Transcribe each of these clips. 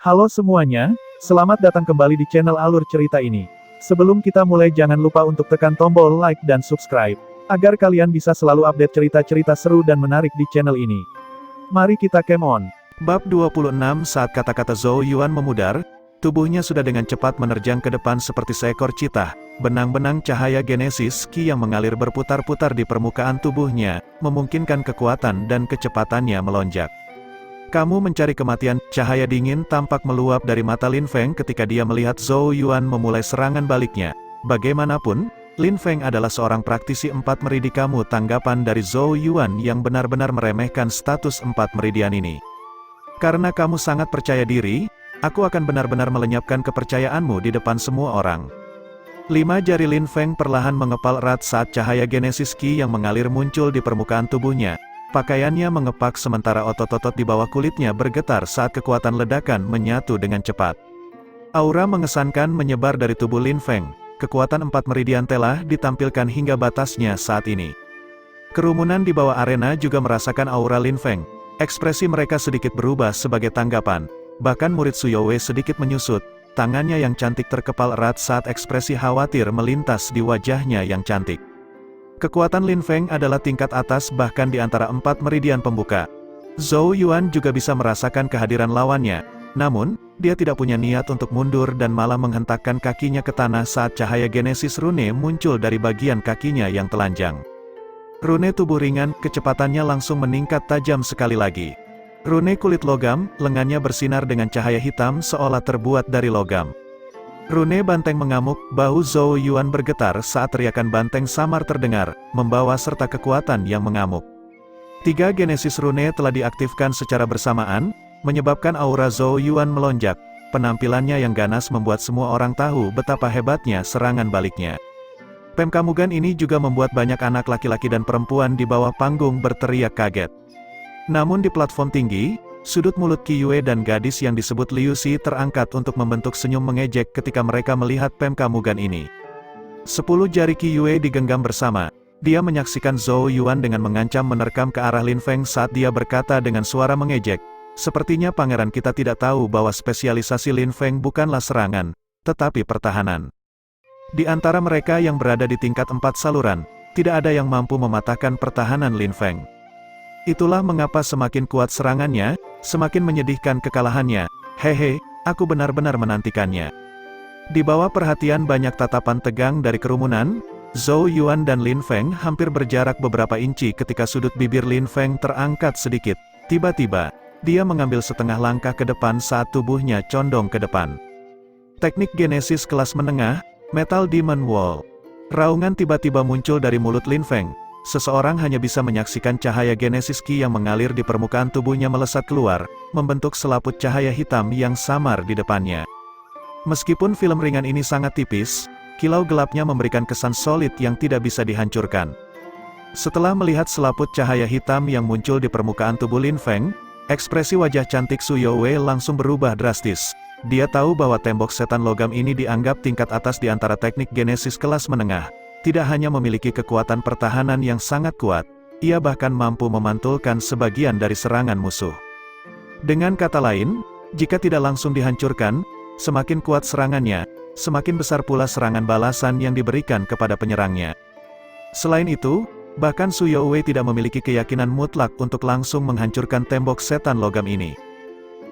Halo semuanya, selamat datang kembali di channel Alur Cerita ini. Sebelum kita mulai jangan lupa untuk tekan tombol like dan subscribe, agar kalian bisa selalu update cerita-cerita seru dan menarik di channel ini. Mari kita game on. Bab 26. Saat kata-kata Zhou Yuan memudar, tubuhnya sudah dengan cepat menerjang ke depan seperti seekor citah. Benang-benang cahaya genesis Qi yang mengalir berputar-putar di permukaan tubuhnya, memungkinkan kekuatan dan kecepatannya melonjak. Kamu mencari kematian. Cahaya dingin tampak meluap dari mata Lin Feng ketika dia melihat Zhou Yuan memulai serangan baliknya. Bagaimanapun, Lin Feng adalah seorang praktisi 4 meridi. Kamu tanggapan dari Zhou Yuan yang benar-benar meremehkan status 4 meridian ini. Karena kamu sangat percaya diri, aku akan benar-benar melenyapkan kepercayaanmu di depan semua orang. 5 jari Lin Feng perlahan mengepal erat saat cahaya genesis Qi yang mengalir muncul di permukaan tubuhnya. Pakaiannya mengepak sementara otot-otot di bawah kulitnya bergetar saat kekuatan ledakan menyatu dengan cepat. Aura mengesankan menyebar dari tubuh Lin Feng. Kekuatan 4 meridian telah ditampilkan hingga batasnya saat ini. Kerumunan di bawah arena juga merasakan aura Lin Feng. Ekspresi mereka sedikit berubah sebagai tanggapan. Bahkan murid Suyowe sedikit menyusut. Tangannya yang cantik terkepal erat saat ekspresi khawatir melintas di wajahnya yang cantik. Kekuatan Lin Feng adalah tingkat atas bahkan di antara 4 meridian pembuka. Zhou Yuan juga bisa merasakan kehadiran lawannya. Namun, dia tidak punya niat untuk mundur dan malah menghentakkan kakinya ke tanah saat cahaya genesis rune muncul dari bagian kakinya yang telanjang. Rune tubuh ringan, kecepatannya langsung meningkat tajam sekali lagi. Rune kulit logam, lengannya bersinar dengan cahaya hitam seolah terbuat dari logam. Rune banteng mengamuk, bahu Zhou Yuan bergetar saat teriakan banteng samar terdengar, membawa serta kekuatan yang mengamuk. 3 genesis rune telah diaktifkan secara bersamaan, menyebabkan aura Zhou Yuan melonjak. Penampilannya yang ganas membuat semua orang tahu betapa hebatnya serangan baliknya. Pemkamugan ini juga membuat banyak anak laki-laki dan perempuan di bawah panggung berteriak kaget. Namun di platform tinggi, sudut mulut Qi Yue dan gadis yang disebut Liu Xi terangkat untuk membentuk senyum mengejek ketika mereka melihat pemkamugan ini. 10 jari Qi Yue digenggam bersama. Dia menyaksikan Zhou Yuan dengan mengancam menerkam ke arah Lin Feng saat dia berkata dengan suara mengejek, "Sepertinya pangeran kita tidak tahu bahwa spesialisasi Lin Feng bukanlah serangan, tetapi pertahanan." Di antara mereka yang berada di tingkat 4 saluran, tidak ada yang mampu mematahkan pertahanan Lin Feng. Itulah mengapa semakin kuat serangannya, semakin menyedihkan kekalahannya. Hehe, aku benar-benar menantikannya. Di bawah perhatian banyak tatapan tegang dari kerumunan, Zhou Yuan dan Lin Feng hampir berjarak beberapa inci ketika sudut bibir Lin Feng terangkat sedikit. Tiba-tiba, dia mengambil setengah langkah ke depan saat tubuhnya condong ke depan. Teknik genesis kelas menengah, Metal Demon Wall. Raungan tiba-tiba muncul dari mulut Lin Feng. Seseorang hanya bisa menyaksikan cahaya genesis Qi yang mengalir di permukaan tubuhnya melesat keluar, membentuk selaput cahaya hitam yang samar di depannya. Meskipun film ringan ini sangat tipis, kilau gelapnya memberikan kesan solid yang tidak bisa dihancurkan. Setelah melihat selaput cahaya hitam yang muncul di permukaan tubuh Lin Feng, ekspresi wajah cantik Su Youwei langsung berubah drastis. Dia tahu bahwa tembok setan logam ini dianggap tingkat atas di antara teknik genesis kelas menengah. Tidak hanya memiliki kekuatan pertahanan yang sangat kuat, ia bahkan mampu memantulkan sebagian dari serangan musuh. Dengan kata lain, jika tidak langsung dihancurkan, semakin kuat serangannya, semakin besar pula serangan balasan yang diberikan kepada penyerangnya. Selain itu, bahkan Su Youwei tidak memiliki keyakinan mutlak untuk langsung menghancurkan tembok setan logam ini.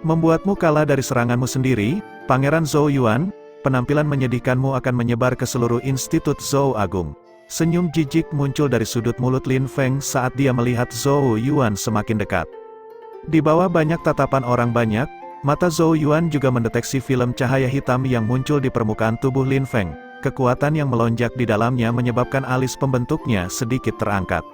Membuatmu kalah dari seranganmu sendiri, Pangeran Zhou Yuan. Penampilan menyedihkanmu akan menyebar ke seluruh institut Zhou Agung. Senyum jijik muncul dari sudut mulut Lin Feng saat dia melihat Zhou Yuan semakin dekat. Di bawah banyak tatapan orang banyak, mata Zhou Yuan juga mendeteksi film cahaya hitam yang muncul di permukaan tubuh Lin Feng. Kekuatan yang melonjak di dalamnya menyebabkan alis pembentuknya sedikit terangkat.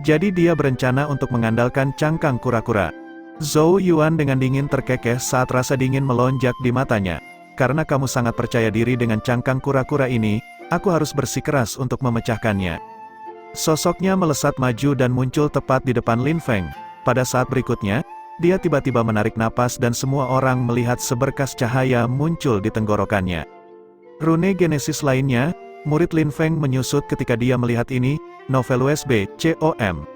Jadi dia berencana untuk mengandalkan cangkang kura-kura. Zhou Yuan dengan dingin terkekeh saat rasa dingin melonjak di matanya. Karena kamu sangat percaya diri dengan cangkang kura-kura ini, aku harus bersikeras untuk memecahkannya. Sosoknya melesat maju dan muncul tepat di depan Lin Feng. Pada saat berikutnya, dia tiba-tiba menarik napas dan semua orang melihat seberkas cahaya muncul di tenggorokannya. Rune genesis lainnya, murid Lin Feng menyusut ketika dia melihat ini, novel USB, COM.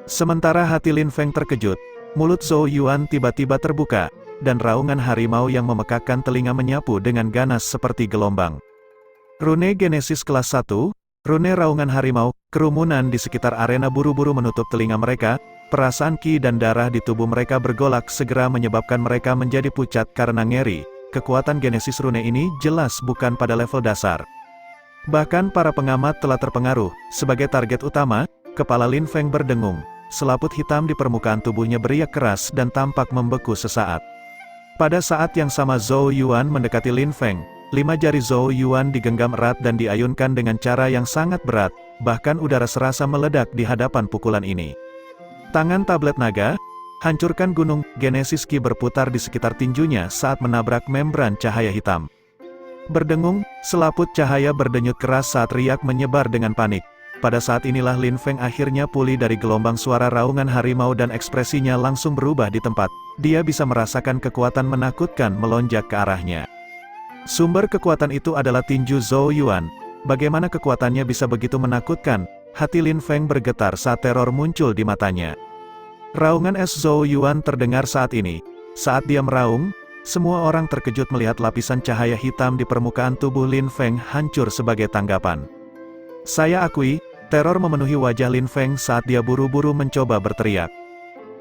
Sementara hati Lin Feng terkejut, mulut Zhou Yuan tiba-tiba terbuka. dan raungan harimau yang memekakkan telinga menyapu dengan ganas seperti gelombang. Rune Genesis kelas 1, rune raungan harimau, kerumunan di sekitar arena buru-buru menutup telinga mereka, perasaan ki dan darah di tubuh mereka bergolak segera menyebabkan mereka menjadi pucat karena ngeri. Kekuatan Genesis rune ini jelas bukan pada level dasar. Bahkan para pengamat telah terpengaruh. Sebagai target utama, kepala Lin Feng berdengung. Selaput hitam di permukaan tubuhnya beriak keras dan tampak membeku sesaat. Pada saat yang sama Zhou Yuan mendekati Lin Feng. 5 jari Zhou Yuan digenggam erat dan diayunkan dengan cara yang sangat berat, bahkan udara serasa meledak di hadapan pukulan ini. Tangan tablet naga, hancurkan gunung, Genesis Ki berputar di sekitar tinjunya saat menabrak membran cahaya hitam. Berdengung, selaput cahaya berdenyut keras saat riak menyebar dengan panik. Pada saat inilah Lin Feng akhirnya pulih dari gelombang suara raungan harimau dan ekspresinya langsung berubah di tempat. Dia bisa merasakan kekuatan menakutkan melonjak ke arahnya. Sumber kekuatan itu adalah tinju Zhou Yuan. Bagaimana kekuatannya bisa begitu menakutkan? Hati Lin Feng bergetar saat teror muncul di matanya. Raungan es Zhou Yuan terdengar saat ini. Saat dia meraung, semua orang terkejut melihat lapisan cahaya hitam di permukaan tubuh Lin Feng hancur sebagai tanggapan. Saya akui, teror memenuhi wajah Lin Feng saat dia buru-buru mencoba berteriak.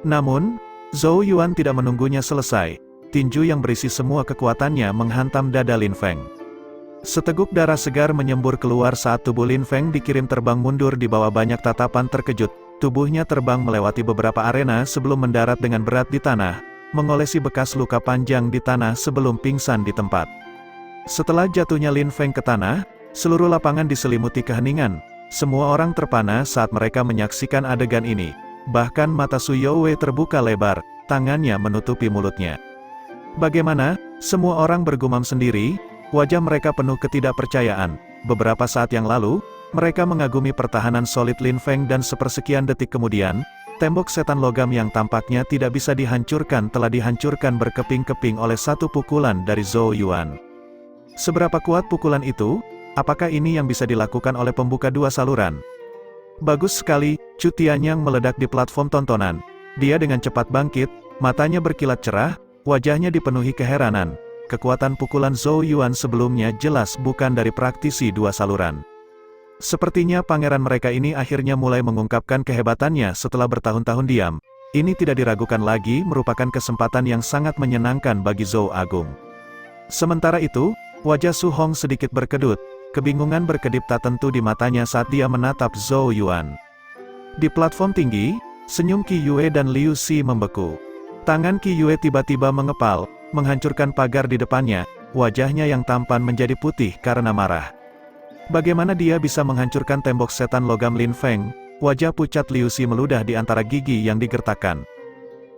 Namun, Zhou Yuan tidak menunggunya selesai. Tinju yang berisi semua kekuatannya menghantam dada Lin Feng. Seteguk darah segar menyembur keluar saat tubuh Lin Feng dikirim terbang mundur di bawah banyak tatapan terkejut. Tubuhnya terbang melewati beberapa arena sebelum mendarat dengan berat di tanah, mengolesi bekas luka panjang di tanah sebelum pingsan di tempat. Setelah jatuhnya Lin Feng ke tanah, seluruh lapangan diselimuti keheningan. Semua orang terpana saat mereka menyaksikan adegan ini. Bahkan mata Su Youwei terbuka lebar, tangannya menutupi mulutnya. Bagaimana? Semua orang bergumam sendiri, wajah mereka penuh ketidakpercayaan. Beberapa saat yang lalu, mereka mengagumi pertahanan solid Lin Feng dan sepersekian detik kemudian, tembok setan logam yang tampaknya tidak bisa dihancurkan telah dihancurkan berkeping-keping oleh satu pukulan dari Zhou Yuan. Seberapa kuat pukulan itu? Apakah ini yang bisa dilakukan oleh pembuka dua saluran? Bagus sekali, Chu Tianyang meledak di platform tontonan. Dia dengan cepat bangkit, matanya berkilat cerah, wajahnya dipenuhi keheranan. Kekuatan pukulan Zhou Yuan sebelumnya jelas bukan dari praktisi dua saluran. Sepertinya pangeran mereka ini akhirnya mulai mengungkapkan kehebatannya setelah bertahun-tahun diam. Ini tidak diragukan lagi merupakan kesempatan yang sangat menyenangkan bagi Zhou Agung. Sementara itu, wajah Su Hong sedikit berkedut. Kebingungan berkedip tak tentu di matanya saat dia menatap Zhou Yuan. Di platform tinggi, senyum Qi Yue dan Liu Xi membeku. Tangan Qi Yue tiba-tiba mengepal, menghancurkan pagar di depannya, wajahnya yang tampan menjadi putih karena marah. Bagaimana dia bisa menghancurkan tembok setan logam Lin Feng? Wajah pucat Liu Xi meludah di antara gigi yang digertakkan.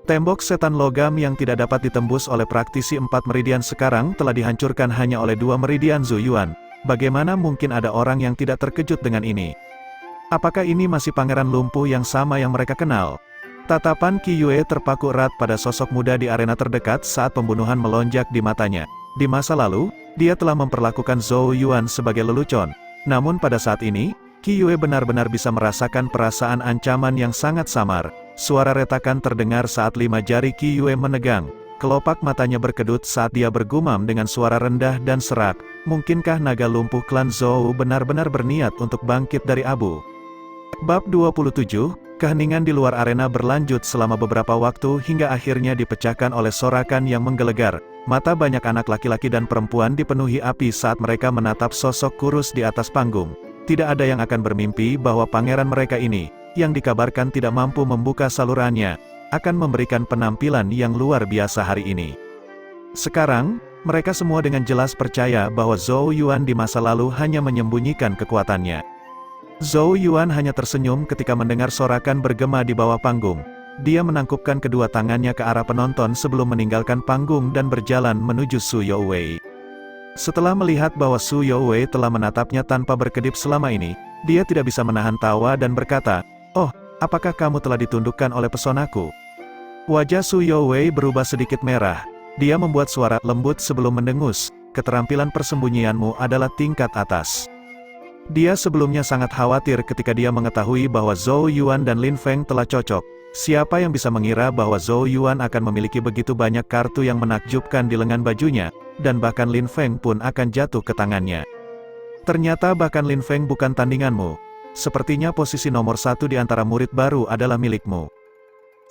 Tembok setan logam yang tidak dapat ditembus oleh praktisi 4 meridian sekarang telah dihancurkan hanya oleh 2 meridian Zhou Yuan. Bagaimana mungkin ada orang yang tidak terkejut dengan ini? Apakah ini masih pangeran lumpuh yang sama yang mereka kenal? Tatapan Qi Yue terpaku erat pada sosok muda di arena terdekat saat pembunuhan melonjak di matanya. Di masa lalu, dia telah memperlakukan Zhou Yuan sebagai lelucon. Namun pada saat ini, Qi Yue benar-benar bisa merasakan perasaan ancaman yang sangat samar. Suara retakan terdengar saat 5 jari Qi Yue menegang. Kelopak matanya berkedut saat dia bergumam dengan suara rendah dan serak. Mungkinkah naga lumpuh klan Zhou benar-benar berniat untuk bangkit dari abu? Bab 27, keheningan di luar arena berlanjut selama beberapa waktu hingga akhirnya dipecahkan oleh sorakan yang menggelegar. Mata banyak anak laki-laki dan perempuan dipenuhi api saat mereka menatap sosok kurus di atas panggung. Tidak ada yang akan bermimpi bahwa pangeran mereka ini, yang dikabarkan tidak mampu membuka salurannya, akan memberikan penampilan yang luar biasa hari ini. Sekarang, mereka semua dengan jelas percaya bahwa Zhou Yuan di masa lalu hanya menyembunyikan kekuatannya. Zhou Yuan hanya tersenyum ketika mendengar sorakan bergema di bawah panggung. Dia menangkupkan kedua tangannya ke arah penonton sebelum meninggalkan panggung dan berjalan menuju Su Youwei. Setelah melihat bahwa Su Youwei telah menatapnya tanpa berkedip selama ini, dia tidak bisa menahan tawa dan berkata, "Oh, apakah kamu telah ditundukkan oleh pesonaku?" Wajah Su Youwei berubah sedikit merah. Dia membuat suara lembut sebelum mendengus, "Keterampilan persembunyianmu adalah tingkat atas." Dia sebelumnya sangat khawatir ketika dia mengetahui bahwa Zhou Yuan dan Lin Feng telah cocok. Siapa yang bisa mengira bahwa Zhou Yuan akan memiliki begitu banyak kartu yang menakjubkan di lengan bajunya, dan bahkan Lin Feng pun akan jatuh ke tangannya. Ternyata bahkan Lin Feng bukan tandinganmu. Sepertinya posisi nomor 1 di antara murid baru adalah milikmu.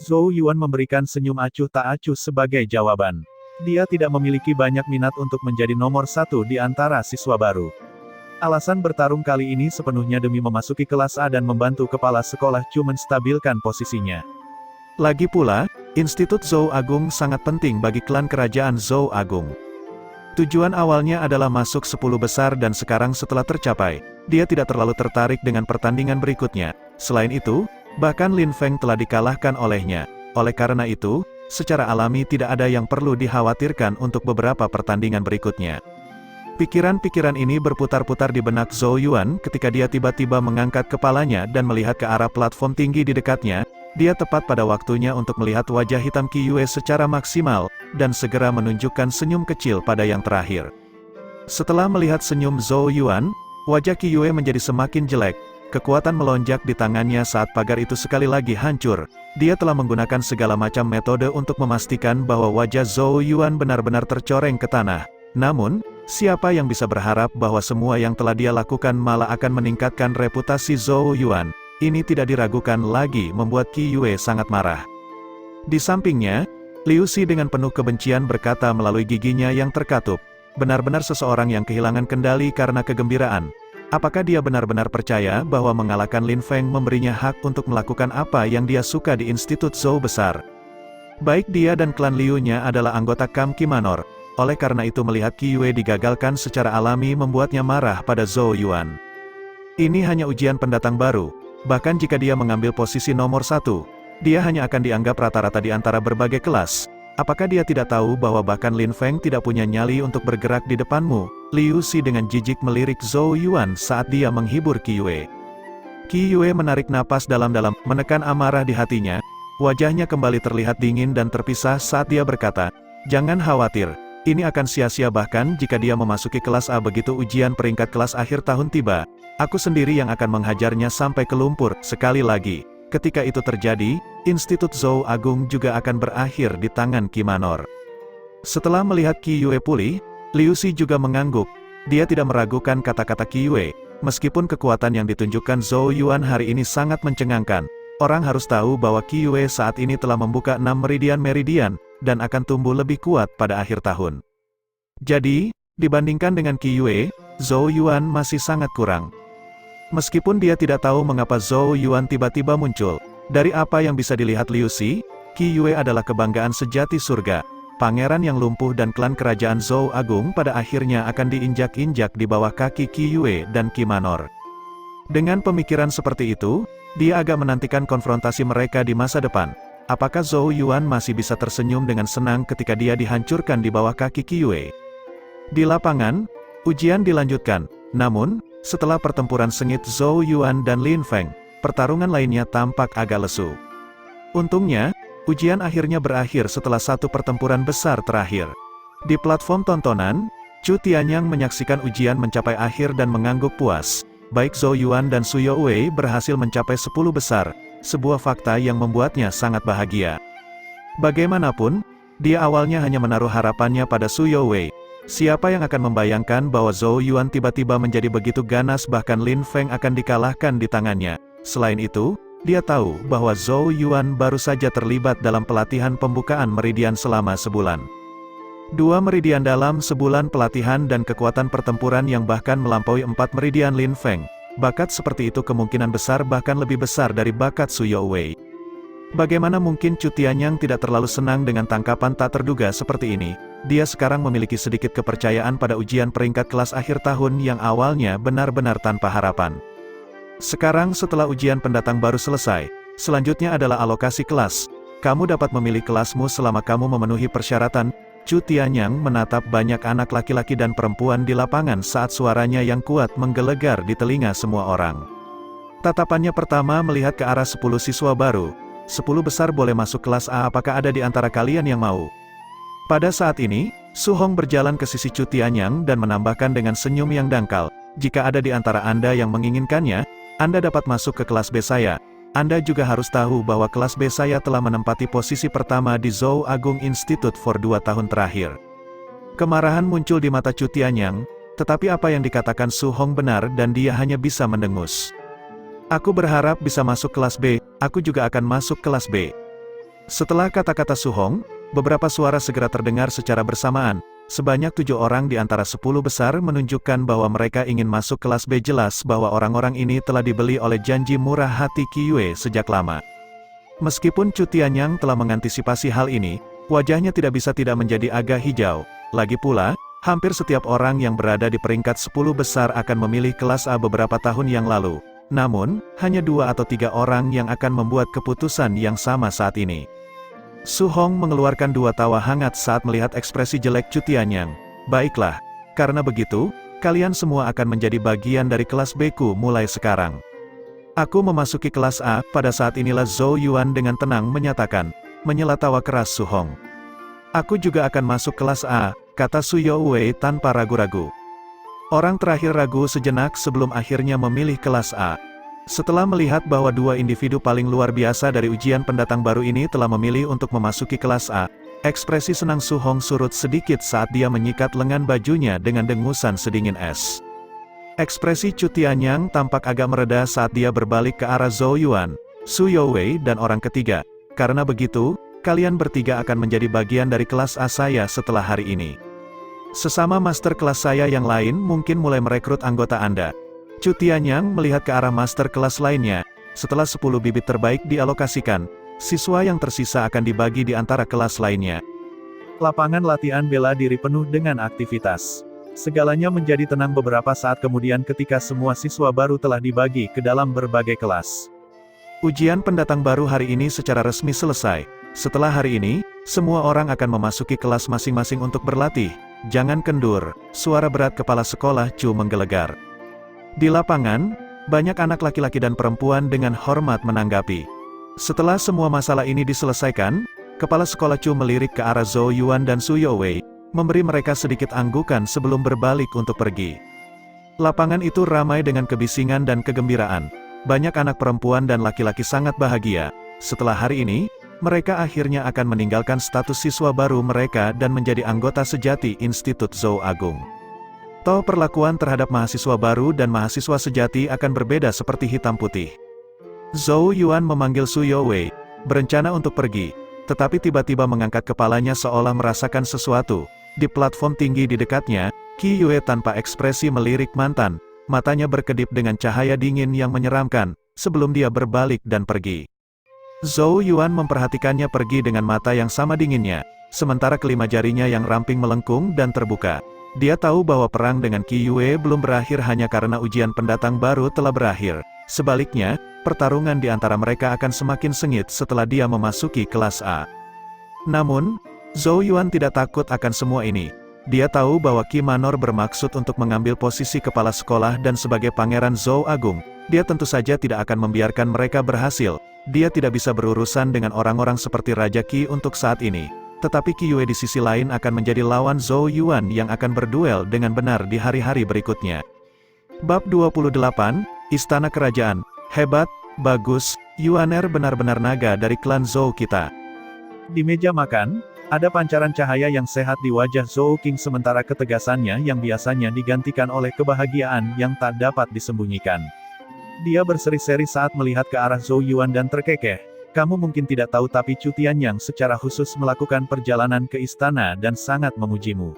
Zhou Yuan memberikan senyum acuh tak acuh sebagai jawaban. Dia tidak memiliki banyak minat untuk menjadi nomor 1 di antara siswa baru. Alasan bertarung kali ini sepenuhnya demi memasuki kelas A dan membantu kepala sekolah Chu menstabilkan posisinya. Lagi pula, Institut Zhou Agung sangat penting bagi klan kerajaan Zhou Agung. Tujuan awalnya adalah masuk 10 besar dan sekarang setelah tercapai, dia tidak terlalu tertarik dengan pertandingan berikutnya. Selain itu, bahkan Lin Feng telah dikalahkan olehnya. Oleh karena itu, secara alami tidak ada yang perlu dikhawatirkan untuk beberapa pertandingan berikutnya. Pikiran-pikiran ini berputar-putar di benak Zhou Yuan ketika dia tiba-tiba mengangkat kepalanya dan melihat ke arah platform tinggi di dekatnya. Dia tepat pada waktunya untuk melihat wajah hitam Qi Yue secara maksimal, dan segera menunjukkan senyum kecil pada yang terakhir. Setelah melihat senyum Zhou Yuan, wajah Qi Yue menjadi semakin jelek. Kekuatan melonjak di tangannya saat pagar itu sekali lagi hancur. Dia telah menggunakan segala macam metode untuk memastikan bahwa wajah Zhou Yuan benar-benar tercoreng ke tanah. Namun, siapa yang bisa berharap bahwa semua yang telah dia lakukan malah akan meningkatkan reputasi Zhou Yuan? Ini tidak diragukan lagi membuat Qi Yue sangat marah. Di sampingnya, Liu Xi dengan penuh kebencian berkata melalui giginya yang terkatup, benar-benar seseorang yang kehilangan kendali karena kegembiraan. Apakah dia benar-benar percaya bahwa mengalahkan Lin Feng memberinya hak untuk melakukan apa yang dia suka di Institut Zhou besar? Baik dia dan klan Liu-nya adalah anggota Kamki Manor. Oleh karena itu melihat Qi Yue digagalkan secara alami membuatnya marah pada Zhou Yuan. Ini hanya ujian pendatang baru, bahkan jika dia mengambil posisi nomor 1, dia hanya akan dianggap rata-rata di antara berbagai kelas. Apakah dia tidak tahu bahwa bahkan Lin Feng tidak punya nyali untuk bergerak di depanmu? Liu Xi dengan jijik melirik Zhou Yuan saat dia menghibur Qi Yue. Qi Yue menarik napas dalam-dalam, menekan amarah di hatinya. Wajahnya kembali terlihat dingin dan terpisah saat dia berkata, "Jangan khawatir. Ini akan sia-sia bahkan jika dia memasuki kelas A begitu ujian peringkat kelas akhir tahun tiba. Aku sendiri yang akan menghajarnya sampai ke lumpur." Sekali lagi, ketika itu terjadi, Institut Zhou Agung juga akan berakhir di tangan Qi Manor. Setelah melihat Qi Yue pulih, Liu Xi juga mengangguk. Dia tidak meragukan kata-kata Qi Yue. Meskipun kekuatan yang ditunjukkan Zhou Yuan hari ini sangat mencengangkan, orang harus tahu bahwa Qi Yue saat ini telah membuka 6 meridian-meridian, dan akan tumbuh lebih kuat pada akhir tahun. Jadi, dibandingkan dengan Qi Yue, Zhou Yuan masih sangat kurang. Meskipun dia tidak tahu mengapa Zhou Yuan tiba-tiba muncul, dari apa yang bisa dilihat Liu Xi, Qi Yue adalah kebanggaan sejati surga. Pangeran yang lumpuh dan klan kerajaan Zhou Agung pada akhirnya akan diinjak-injak di bawah kaki Qi Yue dan Qi Manor. Dengan pemikiran seperti itu, dia agak menantikan konfrontasi mereka di masa depan. Apakah Zhou Yuan masih bisa tersenyum dengan senang ketika dia dihancurkan di bawah kaki Qi Yue? Di lapangan, ujian dilanjutkan. Namun, setelah pertempuran sengit Zhou Yuan dan Lin Feng, pertarungan lainnya tampak agak lesu. Untungnya, ujian akhirnya berakhir setelah satu pertempuran besar terakhir. Di platform tontonan, Chu Tianyang menyaksikan ujian mencapai akhir dan mengangguk puas. Baik Zhou Yuan dan Su Youwei berhasil mencapai 10 besar. Sebuah fakta yang membuatnya sangat bahagia. Bagaimanapun, dia awalnya hanya menaruh harapannya pada Su Youwei. Siapa yang akan membayangkan bahwa Zhou Yuan tiba-tiba menjadi begitu ganas bahkan Lin Feng akan dikalahkan di tangannya. Selain itu, dia tahu bahwa Zhou Yuan baru saja terlibat dalam pelatihan pembukaan meridian selama sebulan. 2 meridian dalam sebulan pelatihan dan kekuatan pertempuran yang bahkan melampaui 4 meridian Lin Feng. Bakat seperti itu kemungkinan besar bahkan lebih besar dari bakat Su Youwei. Bagaimana mungkin Chu Tianyang tidak terlalu senang dengan tangkapan tak terduga seperti ini? Dia sekarang memiliki sedikit kepercayaan pada ujian peringkat kelas akhir tahun yang awalnya benar-benar tanpa harapan. Sekarang setelah ujian pendatang baru selesai, selanjutnya adalah alokasi kelas. Kamu dapat memilih kelasmu selama kamu memenuhi persyaratan. Chu Tianyang menatap banyak anak laki-laki dan perempuan di lapangan saat suaranya yang kuat menggelegar di telinga semua orang. Tatapannya pertama melihat ke arah 10 siswa baru. 10 besar boleh masuk kelas A, apakah ada di antara kalian yang mau? Pada saat ini, Su Hong berjalan ke sisi Chu Tianyang dan menambahkan dengan senyum yang dangkal, "Jika ada di antara Anda yang menginginkannya, Anda dapat masuk ke kelas B saya." Anda juga harus tahu bahwa kelas B saya telah menempati posisi pertama di Zhou Agung Institute for 2 tahun terakhir. Kemarahan muncul di mata Chu Tianyang, tetapi apa yang dikatakan Su Hong benar dan dia hanya bisa mendengus. Aku berharap bisa masuk kelas B, aku juga akan masuk kelas B. Setelah kata-kata Su Hong, beberapa suara segera terdengar secara bersamaan. Sebanyak 7 orang di antara 10 besar menunjukkan bahwa mereka ingin masuk kelas B. Jelas bahwa orang-orang ini telah dibeli oleh janji murah hati Qi Yue sejak lama. Meskipun Chu Tianyang telah mengantisipasi hal ini, wajahnya tidak bisa tidak menjadi agak hijau. Lagi pula, hampir setiap orang yang berada di peringkat 10 besar akan memilih kelas A beberapa tahun yang lalu. Namun, hanya 2 atau 3 orang yang akan membuat keputusan yang sama saat ini. Su Hong mengeluarkan 2 tawa hangat saat melihat ekspresi jelek Chu Tianyang. Baiklah, karena begitu, kalian semua akan menjadi bagian dari kelas B ku mulai sekarang. Aku memasuki kelas A, pada saat inilah Zhou Yuan dengan tenang menyatakan, menyela tawa keras Su Hong. Aku juga akan masuk kelas A, kata Su Youwei tanpa ragu-ragu. Orang terakhir ragu sejenak sebelum akhirnya memilih kelas A. Setelah melihat bahwa 2 individu paling luar biasa dari ujian pendatang baru ini telah memilih untuk memasuki kelas A, ekspresi senang Su Hong surut sedikit saat dia menyikat lengan bajunya dengan dengusan sedingin es. Ekspresi Chu Tianyang tampak agak mereda saat dia berbalik ke arah Zhou Yuan, Su Youwei dan orang ketiga. Karena begitu, kalian bertiga akan menjadi bagian dari kelas A saya setelah hari ini. Sesama master kelas saya yang lain mungkin mulai merekrut anggota Anda. Chu Tianyang melihat ke arah master kelas lainnya. Setelah 10 bibit terbaik dialokasikan, siswa yang tersisa akan dibagi di antara kelas lainnya. Lapangan latihan bela diri penuh dengan aktivitas. Segalanya menjadi tenang beberapa saat kemudian ketika semua siswa baru telah dibagi ke dalam berbagai kelas. Ujian pendatang baru hari ini secara resmi selesai. Setelah hari ini, semua orang akan memasuki kelas masing-masing untuk berlatih. Jangan kendur, suara berat kepala sekolah Chu menggelegar. Di lapangan, banyak anak laki-laki dan perempuan dengan hormat menanggapi. Setelah semua masalah ini diselesaikan, kepala sekolah Chu melirik ke arah Zhou Yuan dan Su Youwei, memberi mereka sedikit anggukan sebelum berbalik untuk pergi. Lapangan itu ramai dengan kebisingan dan kegembiraan. Banyak anak perempuan dan laki-laki sangat bahagia. Setelah hari ini, mereka akhirnya akan meninggalkan status siswa baru mereka dan menjadi anggota sejati Institut Zhou Agung. Toh perlakuan terhadap mahasiswa baru dan mahasiswa sejati akan berbeda seperti hitam putih. Zhou Yuan memanggil Su Youwei, berencana untuk pergi, tetapi tiba-tiba mengangkat kepalanya seolah merasakan sesuatu. Di platform tinggi di dekatnya, Qi Yue tanpa ekspresi melirik mantan, matanya berkedip dengan cahaya dingin yang menyeramkan, sebelum dia berbalik dan pergi. Zhou Yuan memperhatikannya pergi dengan mata yang sama dinginnya, sementara kelima jarinya yang ramping melengkung dan terbuka. Dia tahu bahwa perang dengan Qi Yue belum berakhir hanya karena ujian pendatang baru telah berakhir. Sebaliknya, pertarungan di antara mereka akan semakin sengit setelah dia memasuki kelas A. Namun, Zhou Yuan tidak takut akan semua ini. Dia tahu bahwa Qi Manor bermaksud untuk mengambil posisi kepala sekolah dan sebagai pangeran Zhou Agung, dia tentu saja tidak akan membiarkan mereka berhasil. Dia tidak bisa berurusan dengan orang-orang seperti Raja Qi untuk saat ini. Tetapi Qi Yue di sisi lain akan menjadi lawan Zhou Yuan yang akan berduel dengan benar di hari-hari berikutnya. Bab 28, Istana Kerajaan. Hebat, bagus, Yuaner benar-benar naga dari klan Zhou kita. Di meja makan, ada pancaran cahaya yang sehat di wajah Zhou King sementara ketegasannya yang biasanya digantikan oleh kebahagiaan yang tak dapat disembunyikan. Dia berseri-seri saat melihat ke arah Zhou Yuan dan terkekeh. Kamu mungkin tidak tahu tapi Chu Tianyang secara khusus melakukan perjalanan ke istana dan sangat memujimu.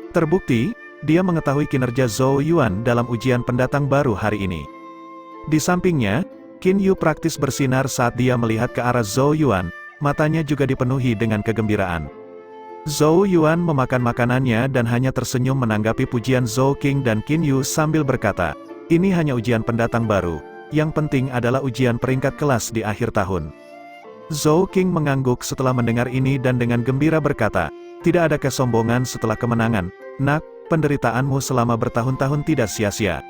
Terbukti, dia mengetahui kinerja Zhou Yuan dalam ujian pendatang baru hari ini. Di sampingnya, Qin Yu praktis bersinar saat dia melihat ke arah Zhou Yuan, matanya juga dipenuhi dengan kegembiraan. Zhou Yuan memakan makanannya dan hanya tersenyum menanggapi pujian Zhou King dan Qin Yu sambil berkata, ini hanya ujian pendatang baru. Yang penting adalah ujian peringkat kelas di akhir tahun. Zhou King mengangguk setelah mendengar ini dan dengan gembira berkata, tidak ada kesombongan setelah kemenangan, nak, penderitaanmu selama bertahun-tahun tidak sia-sia.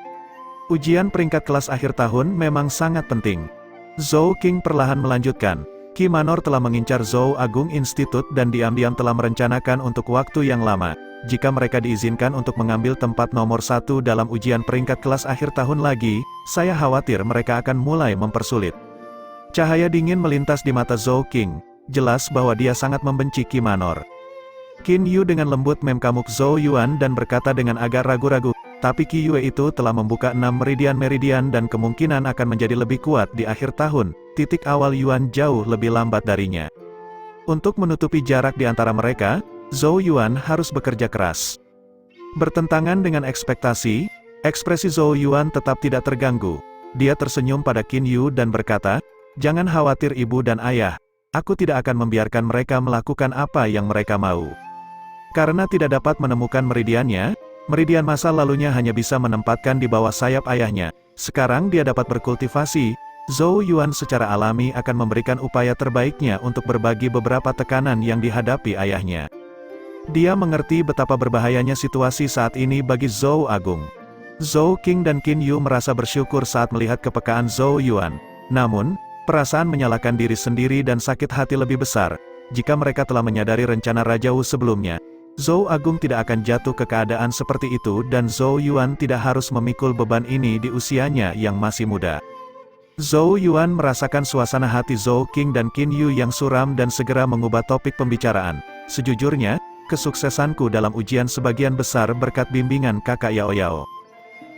Ujian peringkat kelas akhir tahun memang sangat penting. Zhou King perlahan melanjutkan, Qi Manor telah mengincar Zhou Agung Institute dan diam-diam telah merencanakan untuk waktu yang lama. Jika mereka diizinkan untuk mengambil tempat nomor 1 dalam ujian peringkat kelas akhir tahun lagi, saya khawatir mereka akan mulai mempersulit. Cahaya dingin melintas di mata Zhou Qing, jelas bahwa dia sangat membenci Qi Manor. Qin Yu dengan lembut memkamuk Zhou Yuan dan berkata dengan agak ragu-ragu, tapi Qi Yue itu telah membuka 6 meridian-meridian dan kemungkinan akan menjadi lebih kuat di akhir tahun, titik awal Yuan jauh lebih lambat darinya. Untuk menutupi jarak di antara mereka, Zhou Yuan harus bekerja keras. Bertentangan dengan ekspektasi, ekspresi Zhou Yuan tetap tidak terganggu. Dia tersenyum pada Qin Yu dan berkata, "Jangan khawatir ibu dan ayah, aku tidak akan membiarkan mereka melakukan apa yang mereka mau." Karena tidak dapat menemukan meridiannya, meridian masa lalunya hanya bisa menempatkan di bawah sayap ayahnya. Sekarang dia dapat berkultivasi, Zhou Yuan secara alami akan memberikan upaya terbaiknya untuk berbagi beberapa tekanan yang dihadapi ayahnya. Dia mengerti betapa berbahayanya situasi saat ini bagi Zhou Agung. Zhou Qing dan Qin Yu merasa bersyukur saat melihat kepekaan Zhou Yuan. Namun, perasaan menyalahkan diri sendiri dan sakit hati lebih besar, jika mereka telah menyadari rencana Raja Wu sebelumnya. Zhou Agung tidak akan jatuh ke keadaan seperti itu dan Zhou Yuan tidak harus memikul beban ini di usianya yang masih muda. Zhou Yuan merasakan suasana hati Zhou Qing dan Qin Yu yang suram dan segera mengubah topik pembicaraan. Sejujurnya, kesuksesanku dalam ujian sebagian besar berkat bimbingan kakak Yao Yao.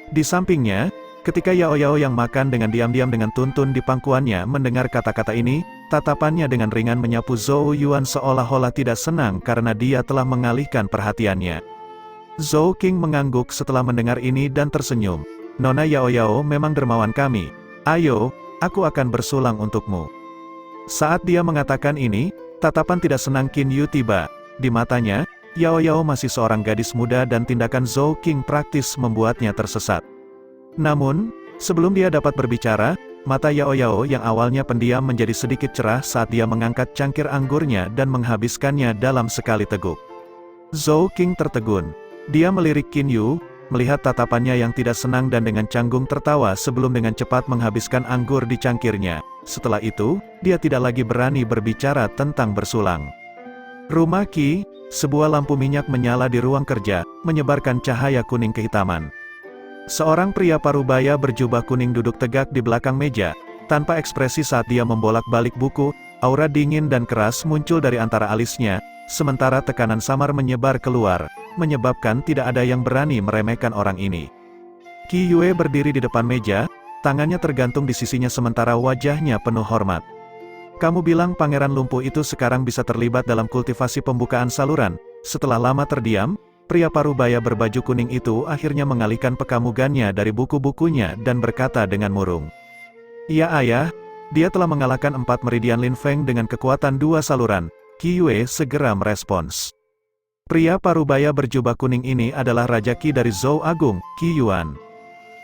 Di sampingnya, ketika Yao Yao yang makan dengan diam-diam dengan tuntun di pangkuannya mendengar kata-kata ini, tatapannya dengan ringan menyapu Zhou Yuan seolah-olah tidak senang karena dia telah mengalihkan perhatiannya. Zhou Qing mengangguk setelah mendengar ini dan tersenyum. "Nona Yao Yao memang dermawan kami. Ayo, aku akan bersulang untukmu." Saat dia mengatakan ini, tatapan tidak senang Qin Yu tiba. Di matanya, Yao Yao masih seorang gadis muda dan tindakan Zhou Qing praktis membuatnya tersesat. Namun, sebelum dia dapat berbicara, mata Yao Yao yang awalnya pendiam menjadi sedikit cerah saat dia mengangkat cangkir anggurnya dan menghabiskannya dalam sekali teguk. Zhou Qing tertegun. Dia melirik Qin Yu, melihat tatapannya yang tidak senang dan dengan canggung tertawa sebelum dengan cepat menghabiskan anggur di cangkirnya. Setelah itu, dia tidak lagi berani berbicara tentang bersulang. Rumah Qi, sebuah lampu minyak menyala di ruang kerja, menyebarkan cahaya kuning kehitaman. Seorang pria parubaya berjubah kuning duduk tegak di belakang meja, tanpa ekspresi saat dia membolak-balik buku, aura dingin dan keras muncul dari antara alisnya, sementara tekanan samar menyebar keluar, menyebabkan tidak ada yang berani meremehkan orang ini. Qi Yue berdiri di depan meja, tangannya tergantung di sisinya sementara wajahnya penuh hormat. "Kamu bilang pangeran lumpuh itu sekarang bisa terlibat dalam kultivasi pembukaan saluran?" Setelah lama terdiam, pria parubaya berbaju kuning itu akhirnya mengalihkan pekamugannya dari buku-bukunya dan berkata dengan murung. "Iya ayah, dia telah mengalahkan 4 meridian Lin Feng dengan kekuatan 2 saluran." Qi Yue segera merespons. Pria parubaya berjubah kuning ini adalah Raja Qi dari Zhou Agung, Qi Yuan.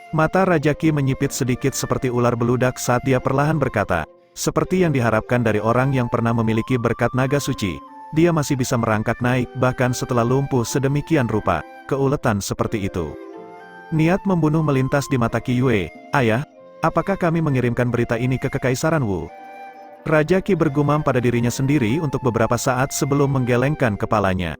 Mata Raja Qi menyipit sedikit seperti ular beludak saat dia perlahan berkata, seperti yang diharapkan dari orang yang pernah memiliki berkat naga suci, dia masih bisa merangkak naik bahkan setelah lumpuh sedemikian rupa, keuletan seperti itu. Niat membunuh melintas di mata Qi Yue. "Ayah, apakah kami mengirimkan berita ini ke Kekaisaran Wu?" Raja Qi bergumam pada dirinya sendiri untuk beberapa saat sebelum menggelengkan kepalanya.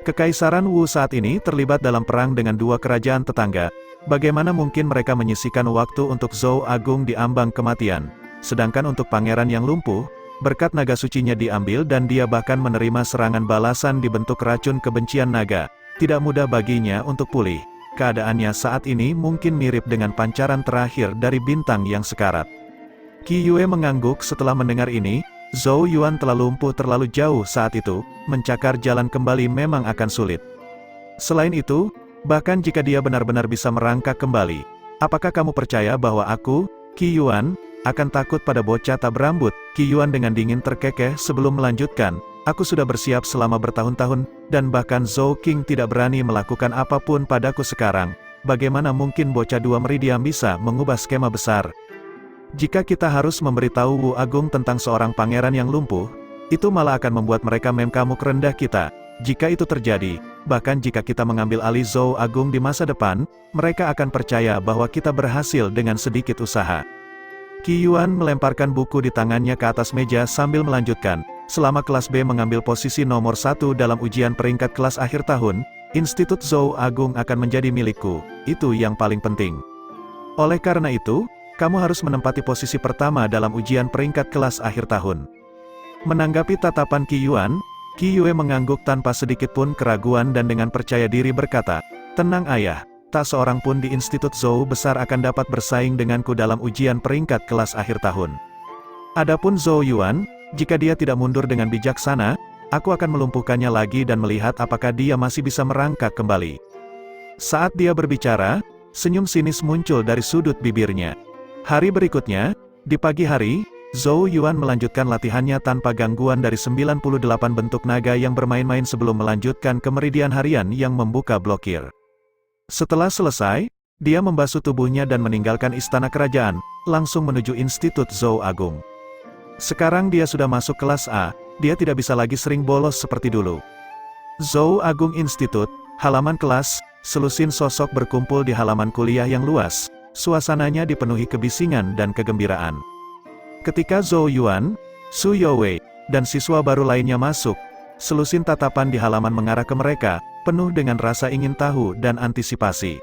Kekaisaran Wu saat ini terlibat dalam perang dengan 2 kerajaan tetangga. Bagaimana mungkin mereka menyisihkan waktu untuk Zhou Agung di ambang kematian? Sedangkan untuk pangeran yang lumpuh, berkat naga sucinya diambil dan dia bahkan menerima serangan balasan dibentuk racun kebencian naga. Tidak mudah baginya untuk pulih. Keadaannya saat ini mungkin mirip dengan pancaran terakhir dari bintang yang sekarat. Qi Yue mengangguk setelah mendengar ini. Zhou Yuan telah lumpuh terlalu jauh saat itu, mencakar jalan kembali memang akan sulit. Selain itu, bahkan jika dia benar-benar bisa merangkak kembali, apakah kamu percaya bahwa aku, Qi Yuan, akan takut pada bocah tak berambut? Qi Yuan dengan dingin terkekeh sebelum melanjutkan, aku sudah bersiap selama bertahun-tahun, dan bahkan Zhou Qing tidak berani melakukan apapun padaku sekarang. Bagaimana mungkin bocah 2 meridian bisa mengubah skema besar? Jika kita harus memberitahu Wu Agung tentang seorang pangeran yang lumpuh, itu malah akan membuat mereka memkamuk rendah kita. Jika itu terjadi, bahkan jika kita mengambil alih Zhou Agung di masa depan, mereka akan percaya bahwa kita berhasil dengan sedikit usaha. Qi Yuan melemparkan buku di tangannya ke atas meja sambil melanjutkan, selama kelas B mengambil posisi nomor 1 dalam ujian peringkat kelas akhir tahun, Institut Zhou Agung akan menjadi milikku, itu yang paling penting. Oleh karena itu, kamu harus menempati posisi pertama dalam ujian peringkat kelas akhir tahun. Menanggapi tatapan Qi Yuan, Qi Yue mengangguk tanpa sedikit pun keraguan dan dengan percaya diri berkata, "Tenang ayah, tak seorang pun di Institut Zhou besar akan dapat bersaing denganku dalam ujian peringkat kelas akhir tahun. Adapun Zhou Yuan, jika dia tidak mundur dengan bijaksana, aku akan melumpuhkannya lagi dan melihat apakah dia masih bisa merangkak kembali." Saat dia berbicara, senyum sinis muncul dari sudut bibirnya. Hari berikutnya, di pagi hari, Zhou Yuan melanjutkan latihannya tanpa gangguan dari 98 bentuk naga yang bermain-main sebelum melanjutkan ke meridian harian yang membuka blokir. Setelah selesai, dia membasuh tubuhnya dan meninggalkan istana kerajaan, langsung menuju Institut Zhou Agung. Sekarang dia sudah masuk kelas A, dia tidak bisa lagi sering bolos seperti dulu. Zhou Agung Institute, halaman kelas, selusin sosok berkumpul di halaman kuliah yang luas, suasananya dipenuhi kebisingan dan kegembiraan. Ketika Zhou Yuan, Su Youwei, dan siswa baru lainnya masuk, selusin tatapan di halaman mengarah ke mereka, penuh dengan rasa ingin tahu dan antisipasi.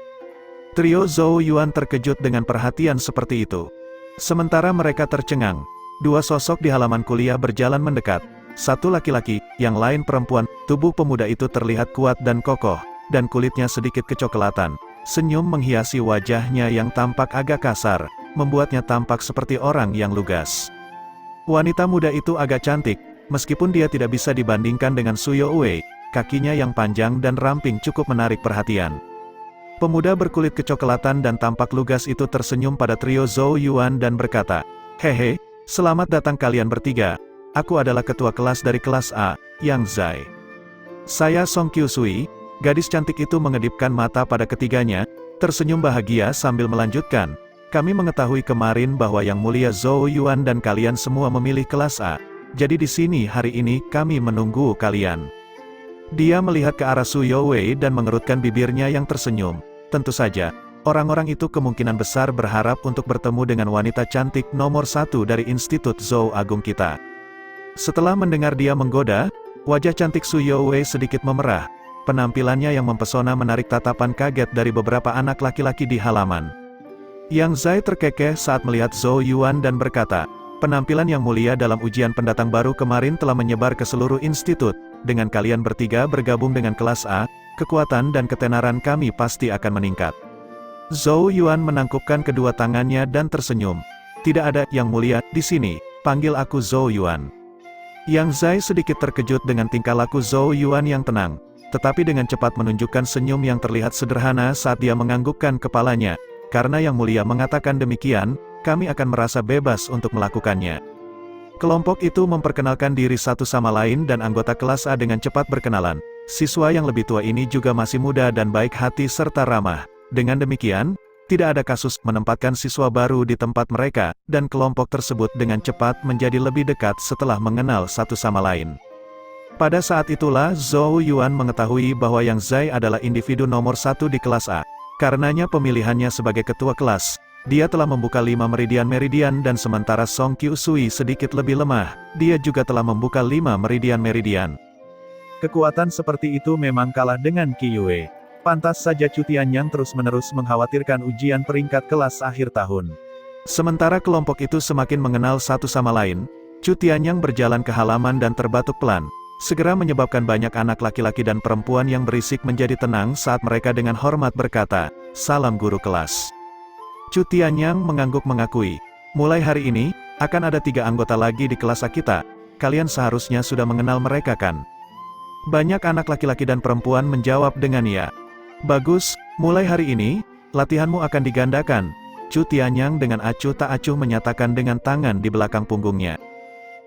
Trio Zhou Yuan terkejut dengan perhatian seperti itu. Sementara mereka tercengang, dua sosok di halaman kuliah berjalan mendekat, satu laki-laki, yang lain perempuan. Tubuh pemuda itu terlihat kuat dan kokoh, dan kulitnya sedikit kecoklatan. Senyum menghiasi wajahnya yang tampak agak kasar, membuatnya tampak seperti orang yang lugas. Wanita muda itu agak cantik, meskipun dia tidak bisa dibandingkan dengan Su Youwei, kakinya yang panjang dan ramping cukup menarik perhatian. Pemuda berkulit kecoklatan dan tampak lugas itu tersenyum pada trio Zhou Yuan dan berkata, "Hehe, selamat datang kalian bertiga, aku adalah ketua kelas dari kelas A, Yang Zai. Saya Song Qiusui." Gadis cantik itu mengedipkan mata pada ketiganya, tersenyum bahagia sambil melanjutkan, "Kami mengetahui kemarin bahwa Yang Mulia Zhou Yuan dan kalian semua memilih kelas A. Jadi di sini hari ini kami menunggu kalian." Dia melihat ke arah Su Youwei dan mengerutkan bibirnya yang tersenyum. Tentu saja, orang-orang itu kemungkinan besar berharap untuk bertemu dengan wanita cantik nomor 1 dari Institut Zhou Agung kita. Setelah mendengar dia menggoda, wajah cantik Su Youwei sedikit memerah. Penampilannya yang mempesona menarik tatapan kaget dari beberapa anak laki-laki di halaman. Yang Zai terkekeh saat melihat Zhou Yuan dan berkata, "Penampilan yang mulia dalam ujian pendatang baru kemarin telah menyebar ke seluruh institut. Dengan kalian bertiga bergabung dengan kelas A, kekuatan dan ketenaran kami pasti akan meningkat." Zhou Yuan menangkupkan kedua tangannya dan tersenyum. "Tidak ada, Yang Mulia, di sini, panggil aku Zhou Yuan." Yang Zai sedikit terkejut dengan tingkah laku Zhou Yuan yang tenang, tetapi dengan cepat menunjukkan senyum yang terlihat sederhana saat dia menganggukkan kepalanya. "Karena Yang Mulia mengatakan demikian, kami akan merasa bebas untuk melakukannya." Kelompok itu memperkenalkan diri satu sama lain dan anggota kelas A dengan cepat berkenalan. Siswa yang lebih tua ini juga masih muda dan baik hati serta ramah. Dengan demikian, tidak ada kasus menempatkan siswa baru di tempat mereka, dan kelompok tersebut dengan cepat menjadi lebih dekat setelah mengenal satu sama lain. Pada saat itulah Zhou Yuan mengetahui bahwa Yang Zai adalah individu nomor 1 di kelas A. Karenanya pemilihannya sebagai ketua kelas, dia telah membuka 5 meridian-meridian dan sementara Song Qiusui sedikit lebih lemah, dia juga telah membuka 5 meridian-meridian. Kekuatan seperti itu memang kalah dengan Qi Yue. Pantas saja Chu Tianyang terus-menerus mengkhawatirkan ujian peringkat kelas akhir tahun. Sementara kelompok itu semakin mengenal satu sama lain, Chu Tianyang berjalan ke halaman dan terbatuk pelan. Segera menyebabkan banyak anak laki-laki dan perempuan yang berisik menjadi tenang saat mereka dengan hormat berkata, "Salam guru kelas." Chu Tianyang mengangguk mengakui, "Mulai hari ini, akan ada 3 anggota lagi di kelas A kita, kalian seharusnya sudah mengenal mereka kan?" Banyak anak laki-laki dan perempuan menjawab dengan ya. "Bagus, mulai hari ini, latihanmu akan digandakan." Chu Tianyang dengan acuh tak acuh menyatakan dengan tangan di belakang punggungnya.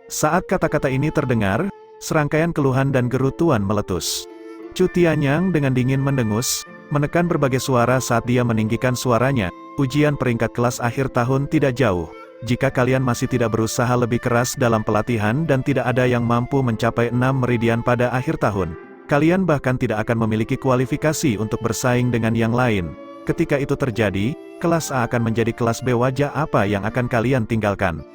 Saat kata-kata ini terdengar, serangkaian keluhan dan gerutuan meletus. Chu Tianyang dengan dingin mendengus, menekan berbagai suara saat dia meninggikan suaranya, "Ujian peringkat kelas akhir tahun tidak jauh. Jika kalian masih tidak berusaha lebih keras dalam pelatihan dan tidak ada yang mampu mencapai 6 meridian pada akhir tahun, kalian bahkan tidak akan memiliki kualifikasi untuk bersaing dengan yang lain. Ketika itu terjadi, kelas A akan menjadi kelas B. Wajah apa yang akan kalian tinggalkan?"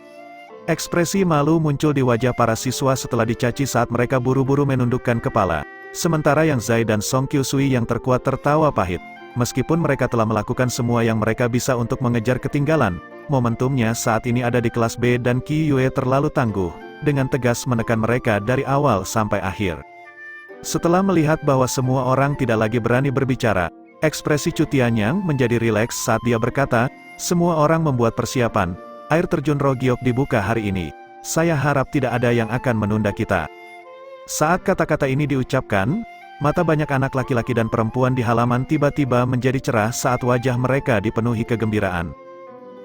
Ekspresi malu muncul di wajah para siswa setelah dicaci saat mereka buru-buru menundukkan kepala. Sementara Yang Zai dan Song Qiusui yang terkuat tertawa pahit. Meskipun mereka telah melakukan semua yang mereka bisa untuk mengejar ketinggalan, momentumnya saat ini ada di kelas B dan Qi Yue terlalu tangguh, dengan tegas menekan mereka dari awal sampai akhir. Setelah melihat bahwa semua orang tidak lagi berani berbicara, ekspresi Chu Tianyang menjadi rileks saat dia berkata, "Semua orang membuat persiapan, air terjun Rogiok dibuka hari ini. Saya harap tidak ada yang akan menunda kita." Saat kata-kata ini diucapkan, mata banyak anak laki-laki dan perempuan di halaman tiba-tiba menjadi cerah saat wajah mereka dipenuhi kegembiraan.